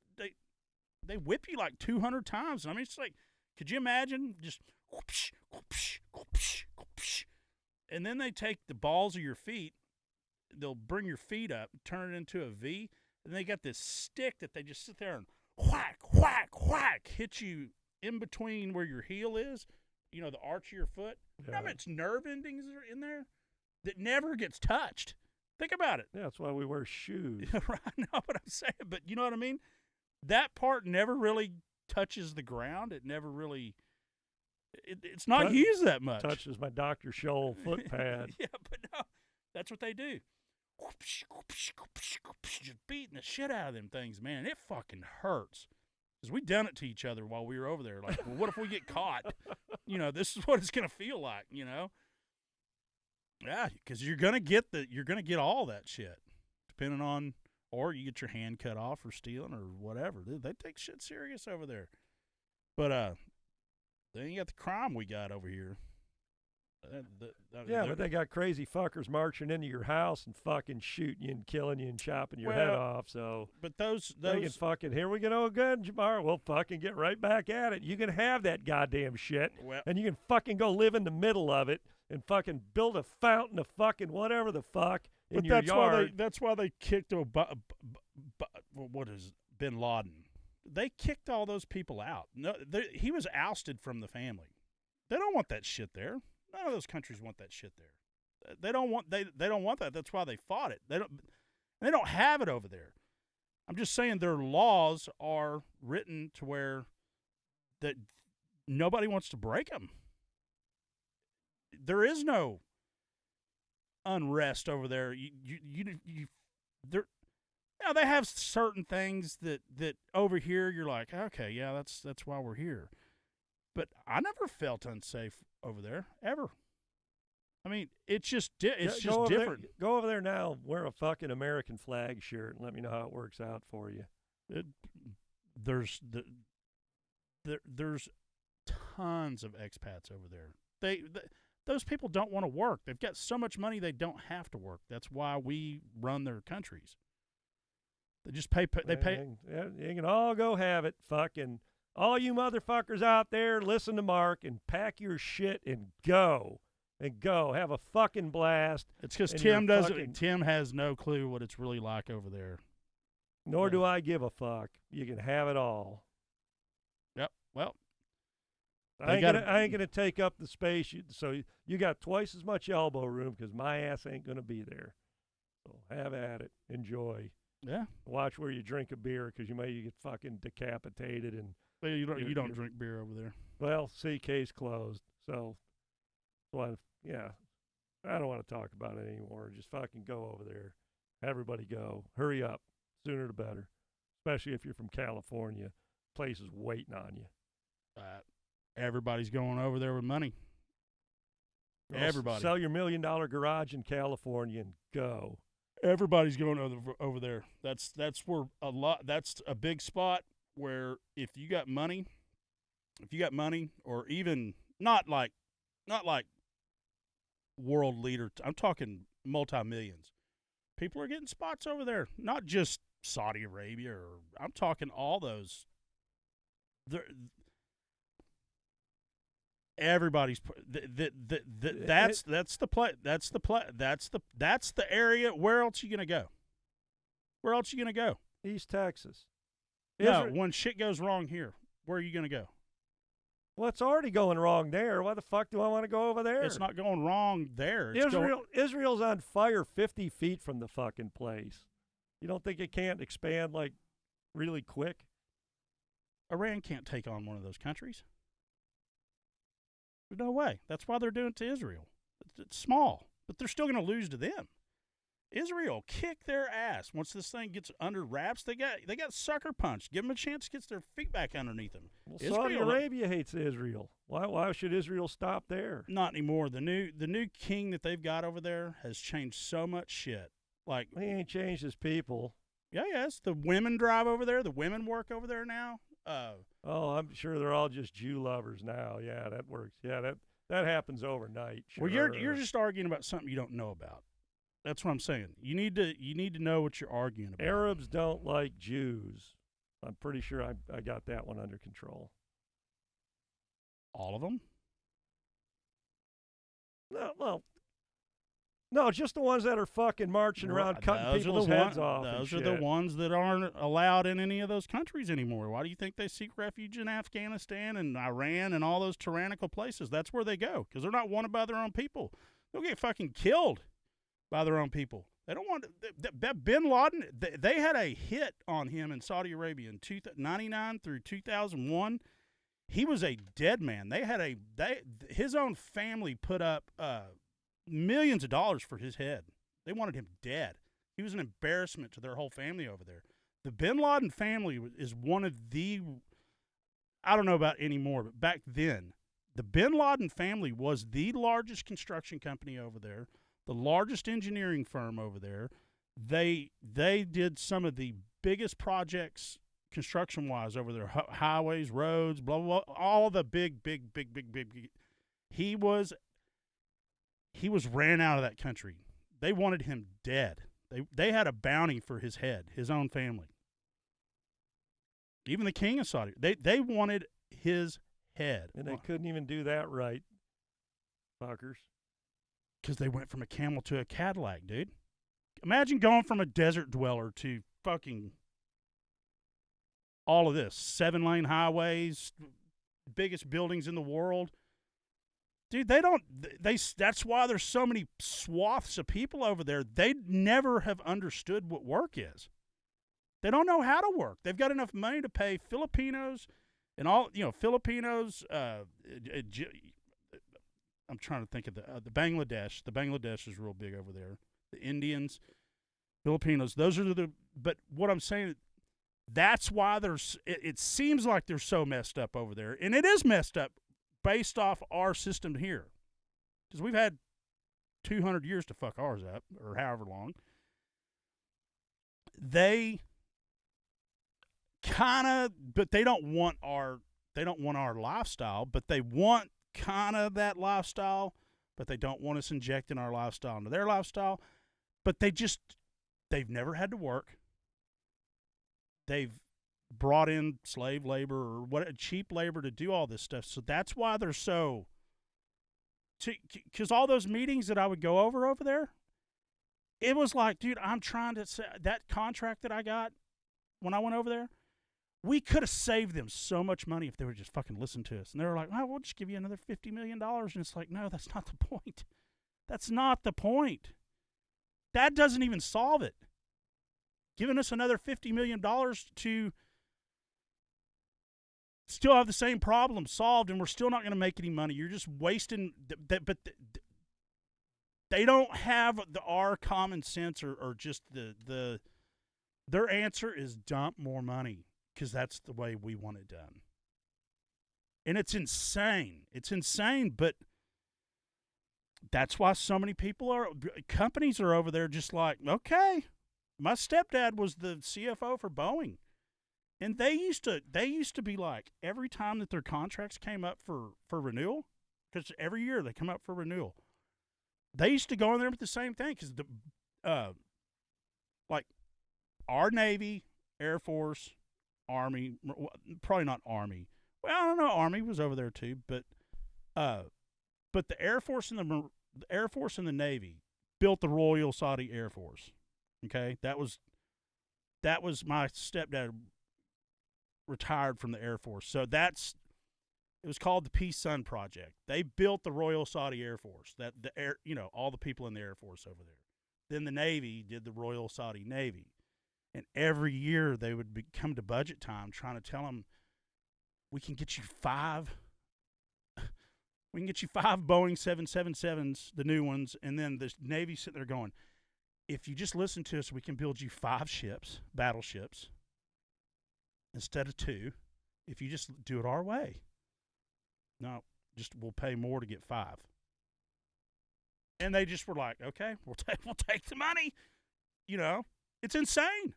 they whip you like 200 times. I mean, it's like, could you imagine just whoopsh, whoopsh, whoopsh, whoopsh. And then they take the balls of your feet, they'll bring your feet up, turn it into a V, and they got this stick that they just sit there and whack, whack, whack, hit you in between where your heel is, you know, the arch of your foot. Yeah. You know how much nerve endings are in there that never gets touched? Think about it. Yeah, that's why we wear shoes. Right, I know what I'm saying, but you know what I mean? That part never really touches the ground. It never really, it's not used that much. Touches my Dr. Scholl foot pad. Yeah, but no, that's what they do. Whoopsh, whoopsh, whoopsh, whoopsh, just beating the shit out of them things, man. It fucking hurts. Because we done it to each other while we were over there. Like, well, what if we get caught? You know, this is what it's going to feel like, you know? Yeah, because you're gonna get all that shit, depending on, or you get your hand cut off for stealing or whatever. They take shit serious over there, but they ain't got the crime we got over here. Yeah, but they got crazy fuckers marching into your house and fucking shooting you and killing you and chopping your head Well, off. So but those they can fucking, here we go again, Jamar. We'll fucking get right back at it. You can have that goddamn shit, well, and you can fucking go live in the middle of it and fucking build a fountain of fucking whatever the fuck in but your that's yard. that's why they kicked what is Bin Laden. They kicked all those people out. No, he was ousted from the family. They don't want that shit there. None of those countries want that shit there. They don't want that. That's why they fought it. They don't have it over there. I'm just saying their laws are written to where that nobody wants to break them. There is no unrest over there. There. Yeah, they have certain things that over here you're like, okay, yeah, that's why we're here. But I never felt unsafe over there ever. I mean, it's just different. Go over there now, wear a fucking American flag shirt, and let me know how it works out for you. There's tons of expats over there. Those people don't want to work. They've got so much money they don't have to work. That's why we run their countries. They just pay. They pay. You can all go have it. Fucking all you motherfuckers out there, listen to Mark and pack your shit and go. And go have a fucking blast. It's because Tim doesn't. Tim has no clue what it's really like over there. Nor do I give a fuck. You can have it all. Yep. Well, I ain't gonna take up the space. So you got twice as much elbow room because my ass ain't gonna be there. So have at it. Enjoy. Yeah. Watch where you drink a beer because you may get fucking decapitated and. Well, you don't drink beer over there. Well, see, case closed. So, yeah, I don't want to talk about it anymore. Just fucking go over there. Everybody go. Hurry up. Sooner the better. Especially if you're from California. Place is waiting on you. Everybody's going over there with money. Everybody. Sell your $1 million garage in California and go. Everybody's going over there. That's where that's a big spot where if you got money, or even not like world leader, I'm talking multi-millions. People are getting spots over there, not just Saudi Arabia, or I'm talking all those. Everybody's that's the area. Where else are you gonna go? Where else are you gonna go? East Texas. No, when shit goes wrong here, where are you gonna go? Well, it's already going wrong there. Why the fuck do I want to go over there? It's not going wrong there. Israel's on fire 50 feet from the fucking place. You don't think it can't expand like really quick? Iran can't take on one of those countries. No way. That's why they're doing it to Israel. It's small, but they're still going to lose to them. Israel kick their ass. Once this thing gets under wraps, they got sucker punched. Give them a chance to get their feet back underneath them. Well, Saudi Arabia hates Israel. Why should Israel stop there? Not anymore. The new king that they've got over there has changed so much shit. Like, he ain't changed his people. Yeah, yes. The women drive over there. The women work over there now. I'm sure they're all just Jew lovers now. Yeah, that works. Yeah, that happens overnight. Sure. Well, you're just arguing about something you don't know about. That's what I'm saying. You need to know what you're arguing about. Arabs don't like Jews. I'm pretty sure I got that one under control. All of them? No, just the ones that are fucking marching around cutting people's heads off. Those are the ones that aren't allowed in any of those countries anymore. Why do you think they seek refuge in Afghanistan and Iran and all those tyrannical places? That's where they go because they're not wanted by their own people. They'll get fucking killed by their own people. They don't want Bin Laden. They had a hit on him in Saudi Arabia in 1999 through 2001. He was a dead man. His own family put up millions of dollars for his head. They wanted him dead. He was an embarrassment to their whole family over there. The Bin Laden family is one of the, I don't know about anymore, but back then, the Bin Laden family was the largest construction company over there, the largest engineering firm over there. They did some of the biggest projects construction-wise over there, highways, roads, blah, blah, blah, all the big. He was he was ran out of that country. They wanted him dead. They had a bounty for his head, his own family. Even the king of Saudi, they wanted his head. And they couldn't even do that right, fuckers. Because they went from a camel to a Cadillac, dude. Imagine going from a desert dweller to fucking all of this. 7-lane highways, biggest buildings in the world. Dude, that's why there's so many swaths of people over there. They never have understood what work is. They don't know how to work. They've got enough money to pay Filipinos and all, Filipinos, I'm trying to think of the Bangladesh. The Bangladesh is real big over there. The Indians, Filipinos, those are but what I'm saying, that's why it seems like they're so messed up over there. And it is messed up based off our system here. Because we've had 200 years to fuck ours up, or however long. They but they don't want our lifestyle, but they want kind of that lifestyle, but they don't want us injecting our lifestyle into their lifestyle. But they've never had to work. They've brought in slave labor or cheap labor to do all this stuff. So that's why they're so, because all those meetings that I would go over there, it was like, dude, I'm trying to say that contract that I got when I went over there, we could have saved them so much money if they would just fucking listen to us. And they were like, oh, we'll just give you another $50 million. And it's like, no, that's not the point. That's not the point. That doesn't even solve it. Giving us another $50 million to still have the same problem solved, and we're still not going to make any money. You're just wasting. But they don't have our common sense or just their answer is dump more money. Because that's the way we want it done. And it's insane. It's insane, but that's why so many companies are over there just like, okay, my stepdad was the CFO for Boeing. And they used to be like, every time that their contracts came up for renewal, because every year they come up for renewal, they used to go in there with the same thing. Because like our Navy, Air Force, Army, probably not Army. Well, I don't know. Army was over there too, but the Air Force and the Navy built the Royal Saudi Air Force. Okay, that was my stepdad retired from the Air Force, so it was called the Peace Sun Project. They built the Royal Saudi Air Force. All the people in the Air Force over there. Then the Navy did the Royal Saudi Navy. And every year they would come to budget time trying to tell them, we can get you five Boeing 777s, the new ones. And then the Navy's sitting there going, if you just listen to us, we can build you 5 battleships, instead of 2. If you just do it our way. No, we'll pay more to get 5. And they just were like, okay, we'll take the money. It's insane.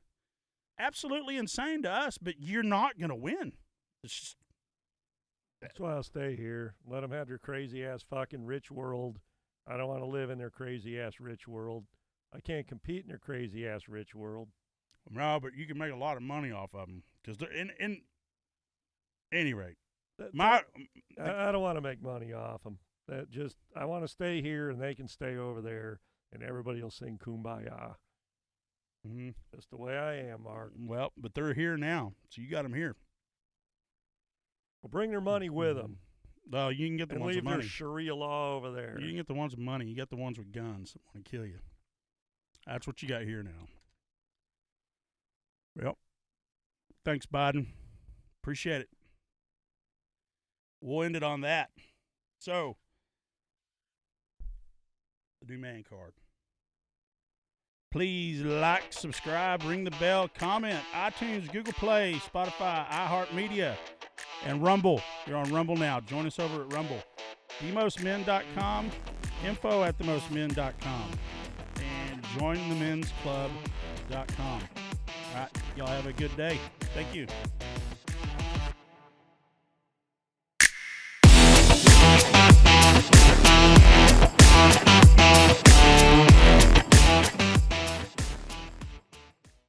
Absolutely insane to us, but you're not going to win. That's why I'll stay here. Let them have their crazy-ass fucking rich world. I don't want to live in their crazy-ass rich world. I can't compete in their crazy-ass rich world. No, but you can make a lot of money off of them. Because they're in any rate. I don't want to make money off them. I want to stay here, and they can stay over there, and everybody will sing Kumbaya. Mm-hmm. That's the way I am, Mark. Well, but they're here now, so you got them here. Well, bring their money with them. No, you can get the and ones with leave money. their Sharia law over there. You can get the ones with money. You got the ones with guns that want to kill you. That's what you got here now. Well, thanks, Biden. Appreciate it. We'll end it on that. So, the new man card. Please like, subscribe, ring the bell, comment, iTunes, Google Play, Spotify, iHeartMedia, and Rumble. You're on Rumble now. Join us over at Rumble. TheMostMen.com, info@themostmen.com, and jointhemensclub.com. All right, y'all have a good day. Thank you.